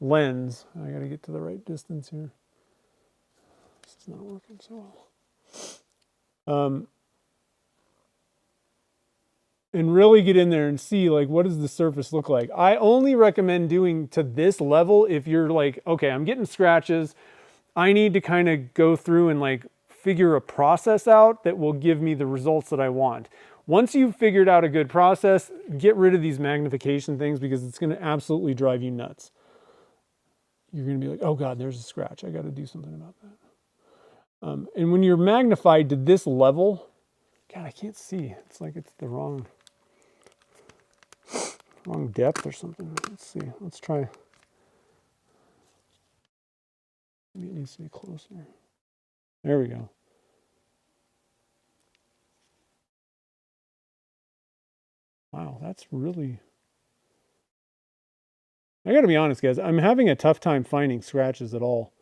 lens. I got to get to the right distance here. This is not working so well. And really get in there and see like what does the surface look like. I only recommend doing to this level if you're like, okay, I'm getting scratches. I need to kind of go through and like figure a process out that will give me the results that I want. Once you've figured out a good process, get rid of these magnification things because it's going to absolutely drive you nuts. You're going to be like, oh God, there's a scratch. I got to do something about that. And when you're magnified to this level, God, I can't see. It's like it's the wrong depth or something. Let's see. Let's try. Maybe it needs to be closer. There we go. Wow, that's really... I gotta be honest, guys. I'm having a tough time finding scratches at all.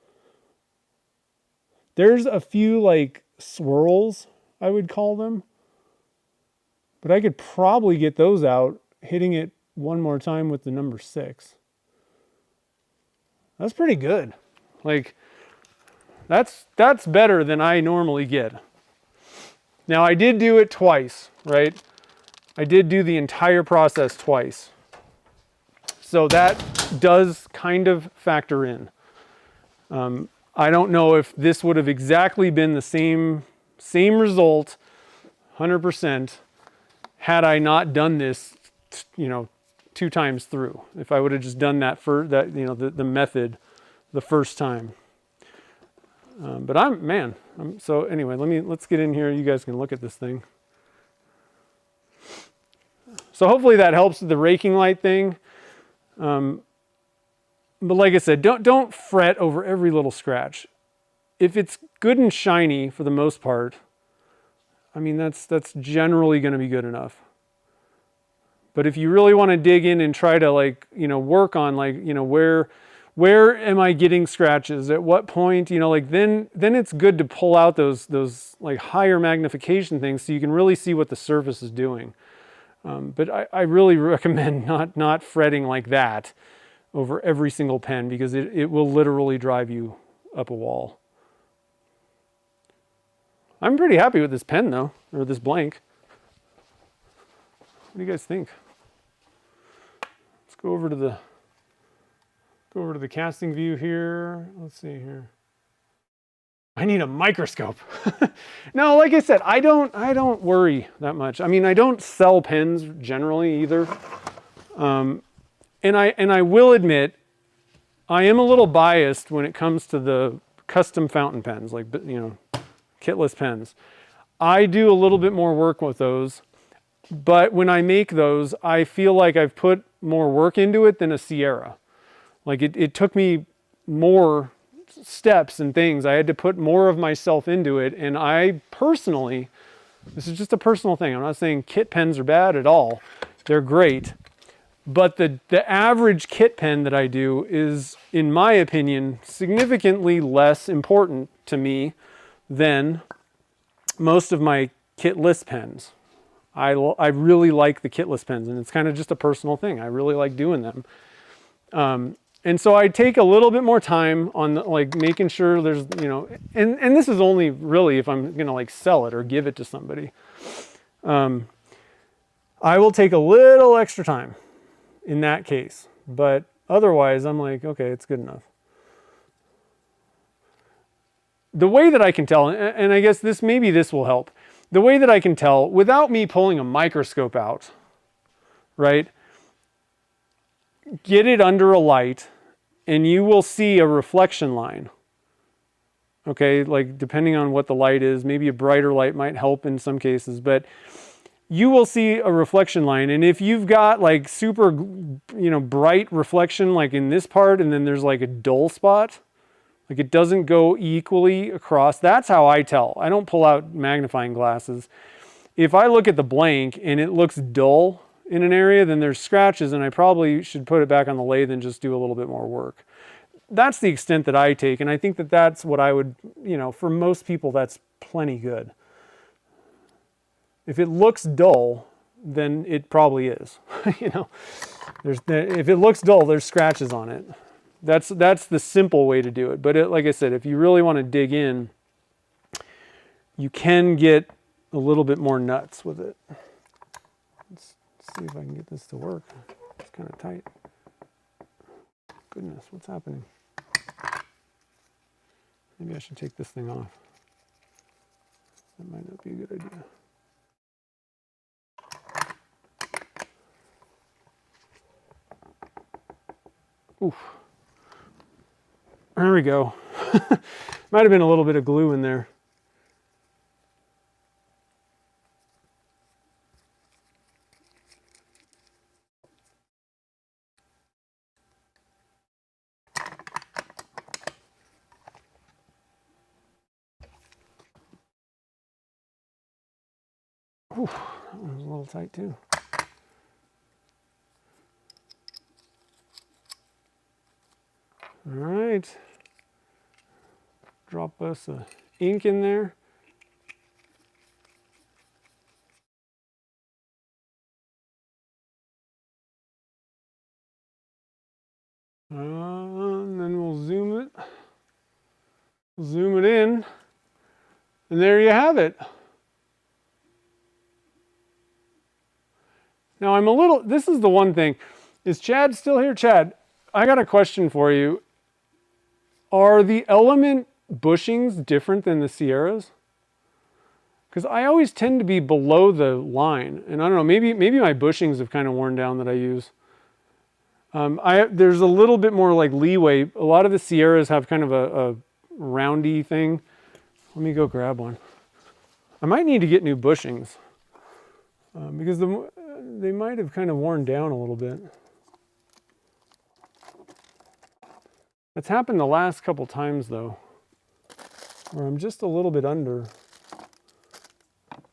There's a few like swirls, I would call them. But I could probably get those out hitting it one more time with the number 6. That's pretty good. Like, that's better than I normally get. Now, I did do it twice, right? I did do the entire process twice. So that does kind of factor in. I don't know if this would have exactly been the same result, 100%, had I not done this, 2 times through. If I would have just done that for that, the method the first time. But so anyway, let's get in here. You guys can look at this thing. So hopefully that helps with the raking light thing. But like I said, don't fret over every little scratch. If it's good and shiny for the most part, I mean, that's generally going to be good enough. But if you really want to dig in and try to work on where am I getting scratches? At what point? Then it's good to pull out those like higher magnification things so you can really see what the surface is doing. But I really recommend not fretting like that over every single pen because it will literally drive you up a wall. I'm pretty happy with this pen though, or this blank. What do you guys think? Let's go over to the casting view here. Let's see here. I need a microscope. No, like I said, I don't worry that much. I mean, I don't sell pens generally either. And I will admit, I am a little biased when it comes to the custom fountain pens, kitless pens. I do a little bit more work with those. But when I make those, I feel like I've put more work into it than a Sierra. Like it took me more steps and things. I had to put more of myself into it. And I personally, this is just a personal thing. I'm not saying kit pens are bad at all. They're great. But the average kit pen that I do is, in my opinion, significantly less important to me than most of my kitless pens. I really like the kitless pens, and it's kind of just a personal thing. I really like doing them. And so I take a little bit more time on like making sure there's, you know, and this is only really if I'm going to like sell it or give it to somebody. I will take a little extra time in that case, but otherwise I'm like, okay, it's good enough. The way that I can tell, and I guess maybe this will help. The way that I can tell without me pulling a microscope out, right? Get it under a light and you will see a reflection line. Okay, like depending on what the light is, maybe a brighter light might help in some cases, but you will see a reflection line. And if you've got like super, you know, bright reflection like in this part and then there's like a dull spot, like it doesn't go equally across. That's how I tell. I don't pull out magnifying glasses. If I look at the blank and it looks dull in an area, then there's scratches and I probably should put it back on the lathe and just do a little bit more work. That's the extent that I take. And I think that that's what I would, you know, for most people, that's plenty good. If it looks dull, then it probably is. You know, if it looks dull, there's scratches on it. That's the simple way to do it. But like I said, if you really want to dig in, you can get a little bit more nuts with it. Let's see if I can get this to work. It's kind of tight. Goodness, what's happening? Maybe I should take this thing off. That might not be a good idea. Oof. There we go. Might have been a little bit of glue in there. Oof, that one was a little tight too. All right. Drop us the ink in there. And then we'll zoom it. Zoom it in. And there you have it. Now I'm a little, this is the one thing. Is Chad still here? Chad, I got a question for you. Are the Element bushings different than the Sierras? Because I always tend to be below the line. And I don't know, maybe my bushings have kind of worn down that I use. There's a little bit more like leeway. A lot of the Sierras have kind of a roundy thing. Let me go grab one. I might need to get new bushings because they might have kind of worn down a little bit. It's happened the last couple times though, where I'm just a little bit under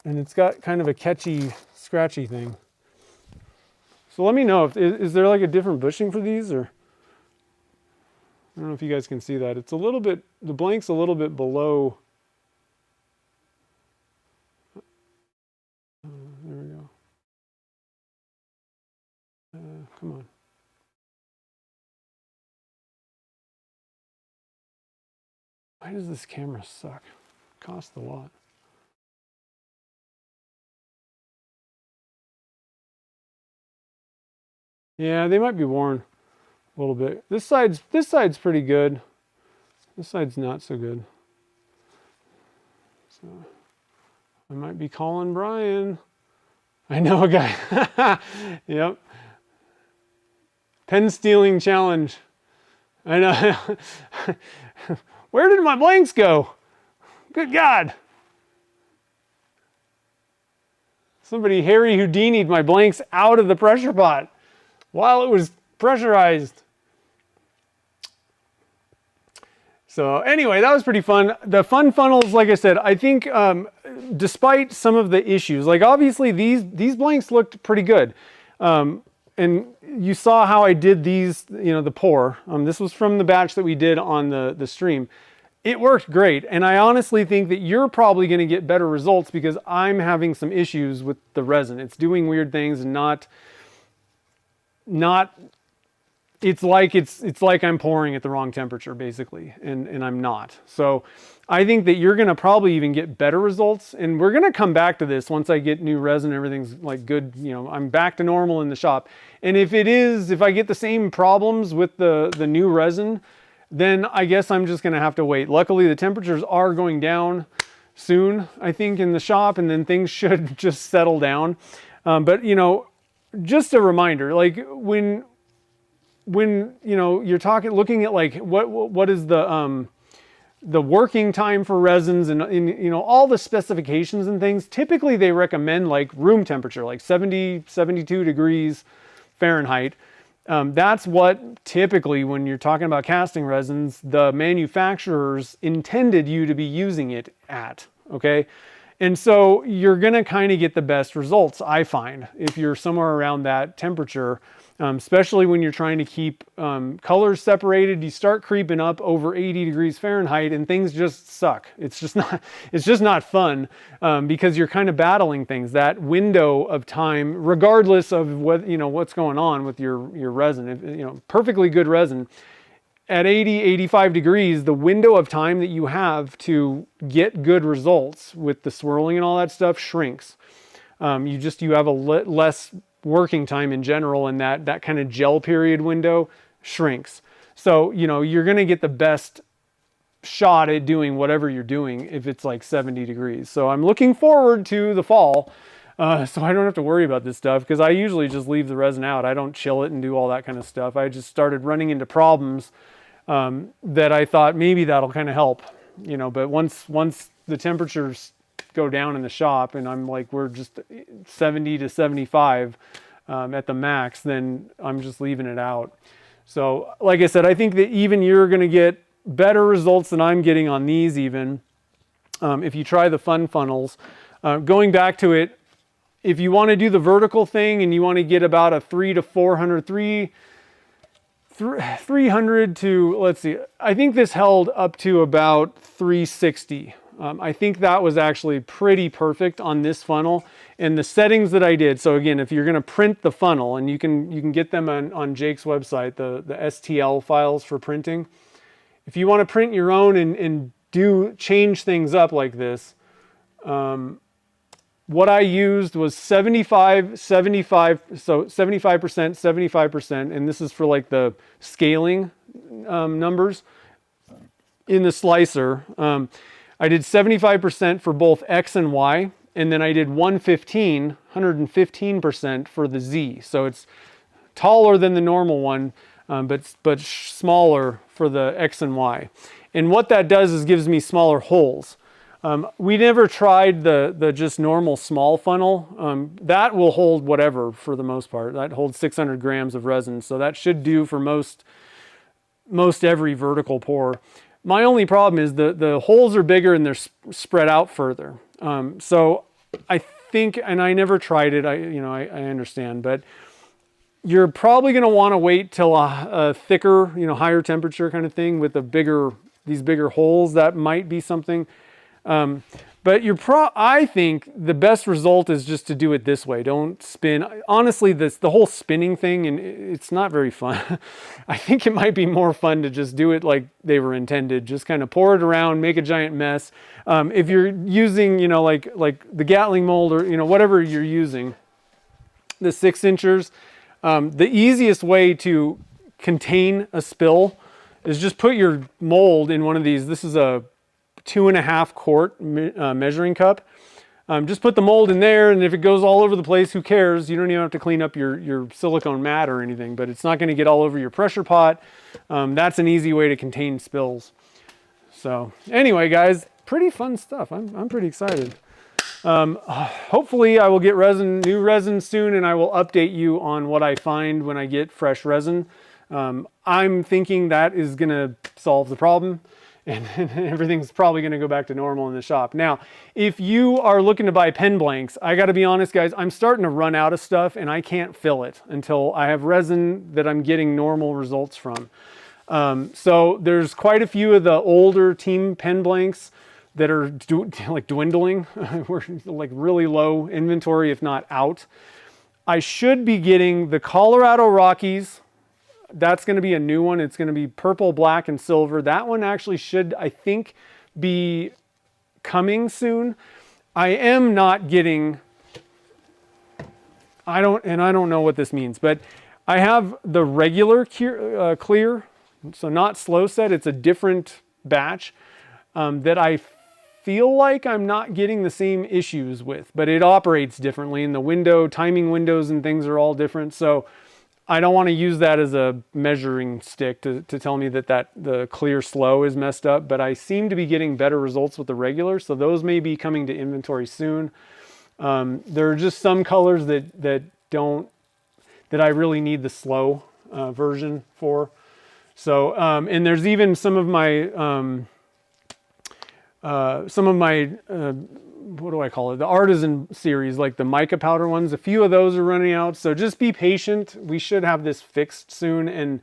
and it's got kind of a catchy, scratchy thing. So let me know, is there like a different bushing for these, or I don't know if you guys can see that. It's a little bit, the blank's a little bit below. There we go. Come on. Why does this camera suck? It costs a lot. Yeah, they might be worn a little bit. This side's pretty good. This side's not so good. So I might be calling Brian. I know a guy. Yep. Pen stealing challenge. I know. Where did my blanks go? Good God. Somebody Harry Houdini'd my blanks out of the pressure pot while it was pressurized. So anyway, that was pretty fun. The fun funnels, like I said, I think despite some of the issues, like obviously these blanks looked pretty good. And you saw how I did these, you know, the pour. This was from the batch that we did on the stream. It worked great. And I honestly think that you're probably going to get better results because I'm having some issues with the resin. It's doing weird things and not it's like I'm pouring at the wrong temperature basically, and I'm not. So I think that you're going to probably even get better results, and we're going to come back to this once I get new resin, everything's like good, you know, I'm back to normal in the shop. And if I get the same problems with the new resin, then I guess I'm just going to have to wait. Luckily the temperatures are going down soon, I think, in the shop, and then things should just settle down. But you know, just a reminder, like when you know you're looking at like what is the working time for resins and you know all the specifications and things, typically they recommend like room temperature, like 72 degrees Fahrenheit. That's what typically, when you're talking about casting resins, the manufacturers intended you to be using it at, okay? And so you're gonna kind of get the best results, I find, if you're somewhere around that temperature, especially when you're trying to keep colors separated. You start creeping up over 80 degrees Fahrenheit and things just suck. It's just not fun because you're kind of battling things. That window of time, regardless of what, you know, what's going on with your resin, you know, perfectly good resin, at 80, 85 degrees, the window of time that you have to get good results with the swirling and all that stuff shrinks. You have a less working time in general, and that kind of gel period window shrinks. So, you know, you're going to get the best shot at doing whatever you're doing if it's like 70 degrees. So I'm looking forward to the fall, so I don't have to worry about this stuff, because I usually just leave the resin out. I don't chill it and do all that kind of stuff. I just started running into problems that I thought maybe that'll kind of help, you know, but once the temperatures go down in the shop and I'm like, we're just 70 to 75 at the max, then I'm just leaving it out. So like I said, I think that even you're going to get better results than I'm getting on these even if you try the fun funnels. Going back to it, if you want to do the vertical thing and you want to get about a 300 to, let's see, I think this held up to about 360. I think that was actually pretty perfect on this funnel and the settings that I did. So again, if you're going to print the funnel, and you can get them on Jake's website, the STL files for printing. If you want to print your own and change things up like this, what I used was 75, so 75%, 75%, and this is for like the scaling numbers in the slicer. I did 75% for both X and Y, and then I did 115% for the Z. So it's taller than the normal one, but smaller for the X and Y. And what that does is gives me smaller holes. We never tried the just normal small funnel. That will hold whatever for the most part. That holds 600 grams of resin, so that should do for most every vertical pour. My only problem is the holes are bigger and they're spread out further. So I think, and I never tried it, I understand, but you're probably going to want to wait till a thicker, higher temperature kind of thing with these bigger holes. That might be something. But I think the best result is just to do it this way. Don't spin. Honestly, the whole spinning thing, and it's not very fun. I think it might be more fun to just do it like they were intended. Just kind of pour it around, make a giant mess. If you're using, like the Gatling mold or, whatever you're using, the 6-inchers, the easiest way to contain a spill is just put your mold in one of these. This is a 2.5 quart measuring cup. Just put the mold in there, and if it goes all over the place, who cares? You don't even have to clean up your silicone mat or anything, but it's not going to get all over your pressure pot. That's an easy way to contain spills. So anyway, guys, pretty fun stuff. I'm pretty excited. Hopefully I will get new resin soon, and I will update you on what I find when I get fresh resin. I'm thinking that is going to solve the problem, and everything's probably going to go back to normal in the shop. Now, if you are looking to buy pen blanks, I got to be honest, guys, I'm starting to run out of stuff, and I can't fill it until I have resin that I'm getting normal results from. So there's quite a few of the older team pen blanks that are like dwindling. We're like really low inventory, if not out. I should be getting the Colorado Rockies. That's going to be a new one. It's going to be purple, black, and silver. That one actually should, I think, be coming soon. I am not getting, I don't know what this means, but I have the regular clear, so not slow set. It's a different batch that I feel like I'm not getting the same issues with, but it operates differently, and the timing windows and things are all different. So I don't want to use that as a measuring stick to tell me that the clear slow is messed up, but I seem to be getting better results with the regular. So those may be coming to inventory soon. There are just some colors that I really need the slow version for. So, and there's even some of my, what do I call it? The artisan series, like the mica powder ones. A few of those are running out. So just be patient. We should have this fixed soon. And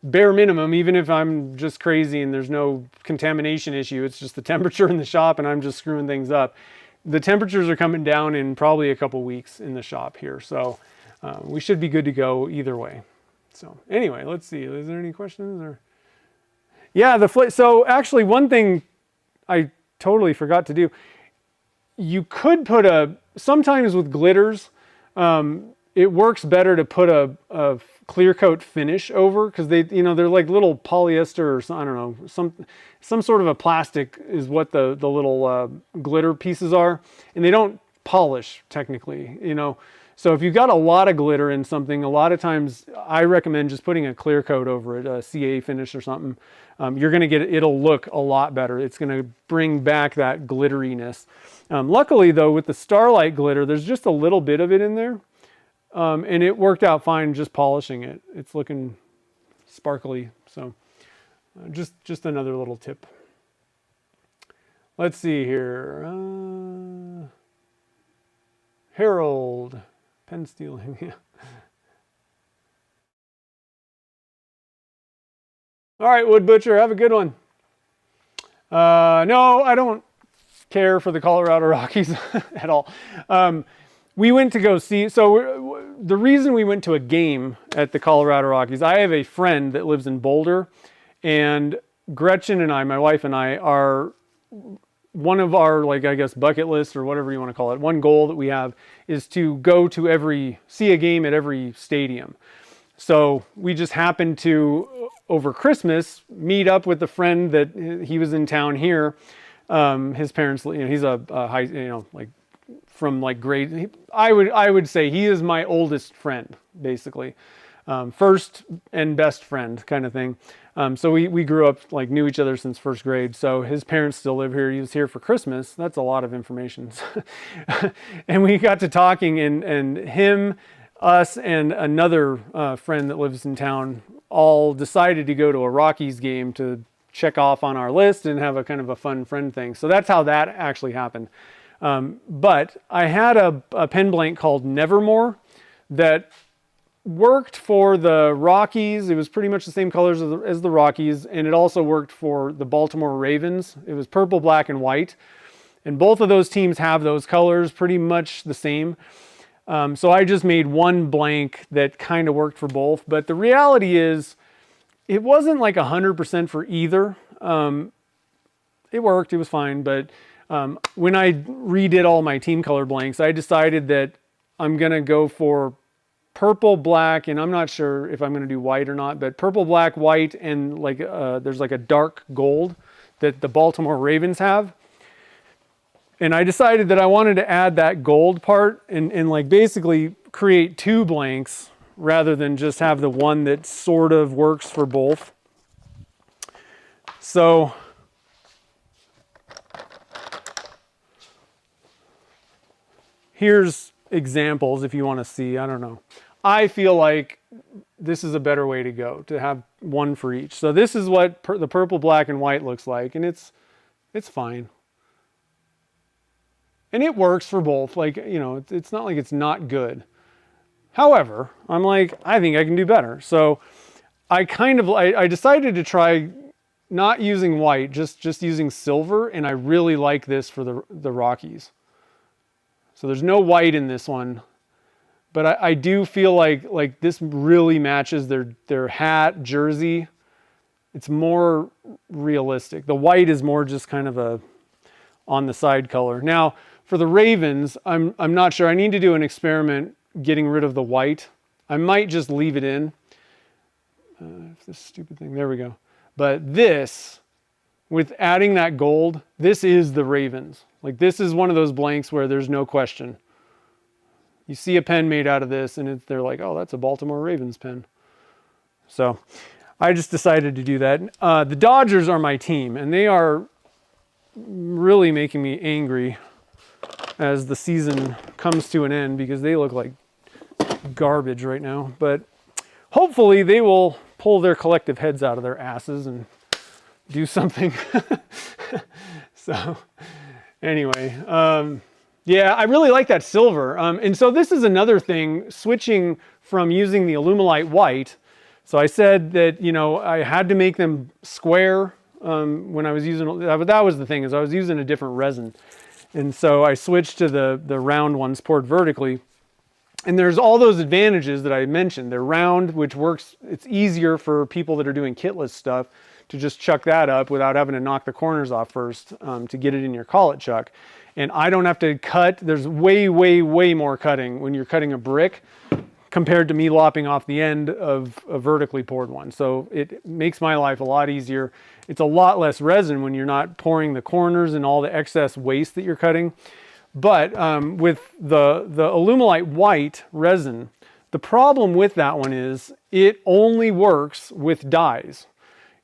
bare minimum, even if I'm just crazy and there's no contamination issue, it's just the temperature in the shop and I'm just screwing things up. The temperatures are coming down in probably a couple weeks in the shop here. So we should be good to go either way. So anyway, let's see. Is there any questions? Or yeah, so actually one thing I totally forgot to do. You could put sometimes with glitters, it works better to put a clear coat finish over, because they're like little polyester or I don't know, some sort of a plastic is what the little glitter pieces are, and they don't polish technically, So if you've got a lot of glitter in something, a lot of times I recommend just putting a clear coat over it, a CA finish or something. You're going to it'll look a lot better. It's going to bring back that glitteriness. Luckily though, with the Starlight glitter, there's just a little bit of it in there. And it worked out fine just polishing it. It's looking sparkly. So just another little tip. Let's see here. Harold, pen stealing. Yeah. All right, Wood Butcher, have a good one. No, I don't care for the Colorado Rockies at all. We went to go see, so the reason we went to a game at the Colorado Rockies, I have a friend that lives in Boulder, and Gretchen and I, my wife and I, are one of our, like, I guess, bucket list or whatever you want to call it. One goal that we have is to go to see a game at every stadium. So we just happened to, over Christmas, meet up with a friend that he was in town here. His parents, he's a high, like from like grade. I would say he is my oldest friend, basically, first and best friend kind of thing. So we grew up, like, knew each other since first grade. So his parents still live here. He was here for Christmas. That's a lot of information. And we got to talking, and him, us, and another friend that lives in town all decided to go to a Rockies game to check off on our list and have a kind of a fun friend thing. So that's how that actually happened. But I had a pen blank called Nevermore that worked for the Rockies. It was pretty much the same colors as the Rockies, and it also worked for the Baltimore Ravens. It was purple, black, and white. And both of those teams have those colors pretty much the same. So I just made one blank that kind of worked for both. But the reality is, it wasn't like 100% for either. It worked, it was fine. But when I redid all my team color blanks, I decided that I'm going to go for purple, black, and I'm not sure if I'm going to do white or not, but purple, black, white, and like there's like a dark gold that the Baltimore Ravens have. And I decided that I wanted to add that gold part and like basically create two blanks rather than just have the one that sort of works for both. So here's examples if you want to see. I don't know. I feel like this is a better way to go, to have one for each. So this is what the purple, black, and white looks like, and it's fine. And it works for both. Like, you know, it's not like it's not good. However, I'm like, I think I can do better. So I decided to try not using white, just using silver, and I really like this for the Rockies. So there's no white in this one, but I do feel like this really matches their hat, jersey. It's more realistic. The white is more just kind of a on the side color. Now, for the Ravens, I'm not sure. I need to do an experiment getting rid of the white. I might just leave it in. This stupid thing. There we go. But this, with adding that gold, this is the Ravens. Like, this is one of those blanks where there's no question. You see a pen made out of this, and they're like, oh, that's a Baltimore Ravens pen. So I just decided to do that. The Dodgers are my team, and they are really making me angry as the season comes to an end because they look like garbage right now. But hopefully they will pull their collective heads out of their asses and do something. So anyway, yeah, I really like that silver. And so this is another thing, switching from using the Alumilite white. So I said that, you know, I had to make them square when I was using, that was the thing, is I was using a different resin. And so I switched to the round ones poured vertically. And there's all those advantages that I mentioned. They're round, which works. It's easier for people that are doing kitless stuff to just chuck that up without having to knock the corners off first to get it in your collet chuck. And I don't have to cut. There's way, way, way more cutting when you're cutting a brick compared to me lopping off the end of a vertically poured one. So it makes my life a lot easier. It's a lot less resin when you're not pouring the corners and all the excess waste that you're cutting. But with the Alumilite white resin, the problem with that one is it only works with dyes.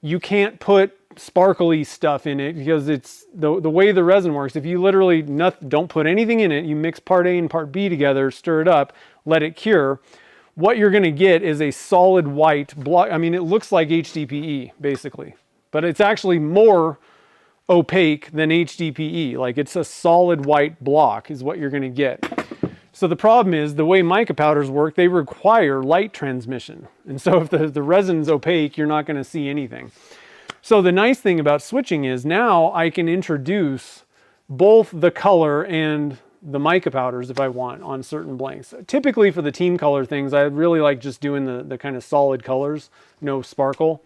You can't put sparkly stuff in it because it's the way the resin works. If you literally don't put anything in it, you mix part A and part B together, stir it up, let it cure, what you're going to get is a solid white block. I mean, it looks like HDPE basically, but it's actually more opaque than HDPE. Like, it's a solid white block is what you're going to get. So the problem is the way mica powders work, they require light transmission. And so if the resin's opaque, you're not going to see anything. So the nice thing about switching is now I can introduce both the color and the mica powders if I want on certain blanks. Typically for the team color things, I really like just doing the kind of solid colors, no sparkle.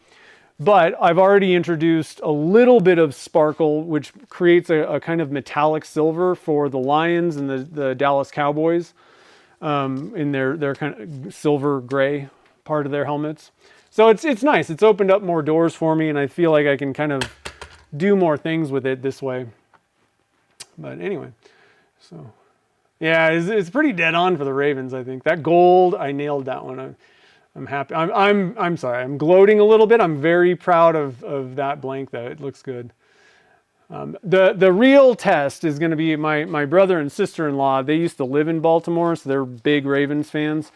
But I've already introduced a little bit of sparkle, which creates a kind of metallic silver for the Lions and the Dallas Cowboys in their kind of silver gray part of their helmets. So it's nice. It's opened up more doors for me, and I feel like I can kind of do more things with it this way. But anyway, so yeah, it's pretty dead on for the Ravens, I think. That gold, I nailed that one. I'm happy. I'm sorry. I'm gloating a little bit. I'm very proud of that blank though. It looks good. The real test is going to be my brother and sister-in-law. They used to live in Baltimore, so they're big Ravens fans.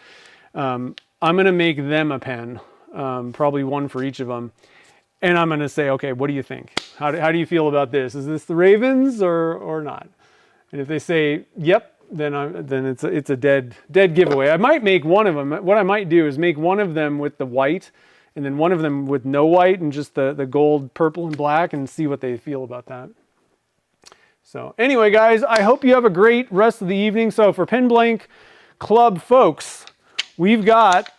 I'm going to make them a pen, probably one for each of them. And I'm going to say, okay, what do you think? How do you feel about this? Is this the Ravens or not? And if they say, yep, then it's a dead giveaway. I might make one of them. What I might do is make one of them with the white and then one of them with no white and just the gold, purple, and black, and see what they feel about that. So anyway, guys, I hope you have a great rest of the evening. So for Pen Blank Club folks, we've got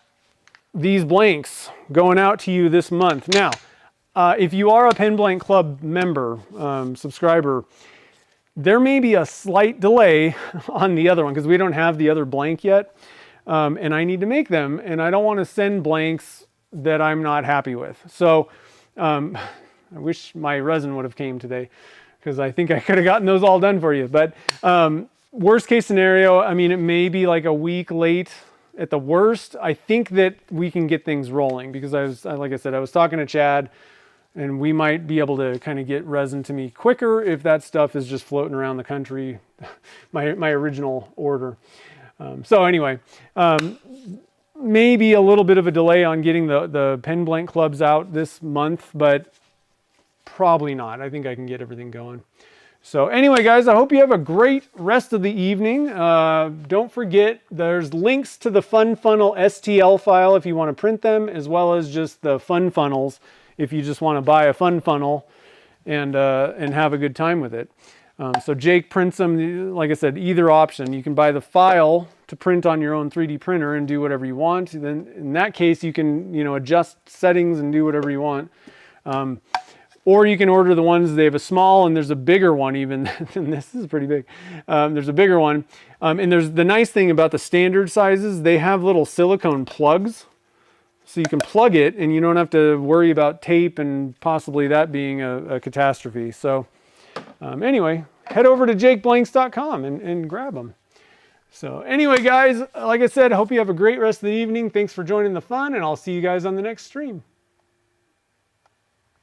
these blanks going out to you this month. Now, if you are a Pen Blank Club member, subscriber, there may be a slight delay on the other one because we don't have the other blank yet, and I need to make them, and I don't want to send blanks that I'm not happy with. So I wish my resin would have came today because I think I could have gotten those all done for you. But worst case scenario, I mean, it may be like a week late at the worst. I think that we can get things rolling because like I said, I was talking to Chad. And we might be able to kind of get resin to me quicker if that stuff is just floating around the country, my original order. So anyway, maybe a little bit of a delay on getting the pen blank clubs out this month, but probably not. I think I can get everything going. So anyway, guys, I hope you have a great rest of the evening. Don't forget, there's links to the Fun Funnel STL file if you want to print them, as well as just the Fun Funnels if you just want to buy a Fun Funnel and have a good time with it. So Jake prints them, like I said, either option. You can buy the file to print on your own 3D printer and do whatever you want. Then in that case, you can, adjust settings and do whatever you want. Or you can order the ones, they have a small and there's a bigger one even, and this is pretty big. There's a bigger one. And there's the nice thing about the standard sizes, they have little silicone plugs. So you can plug it and you don't have to worry about tape and possibly that being a catastrophe. So anyway, head over to jakeblanks.com and grab them. So anyway, guys, like I said, I hope you have a great rest of the evening. Thanks for joining the fun, and I'll see you guys on the next stream.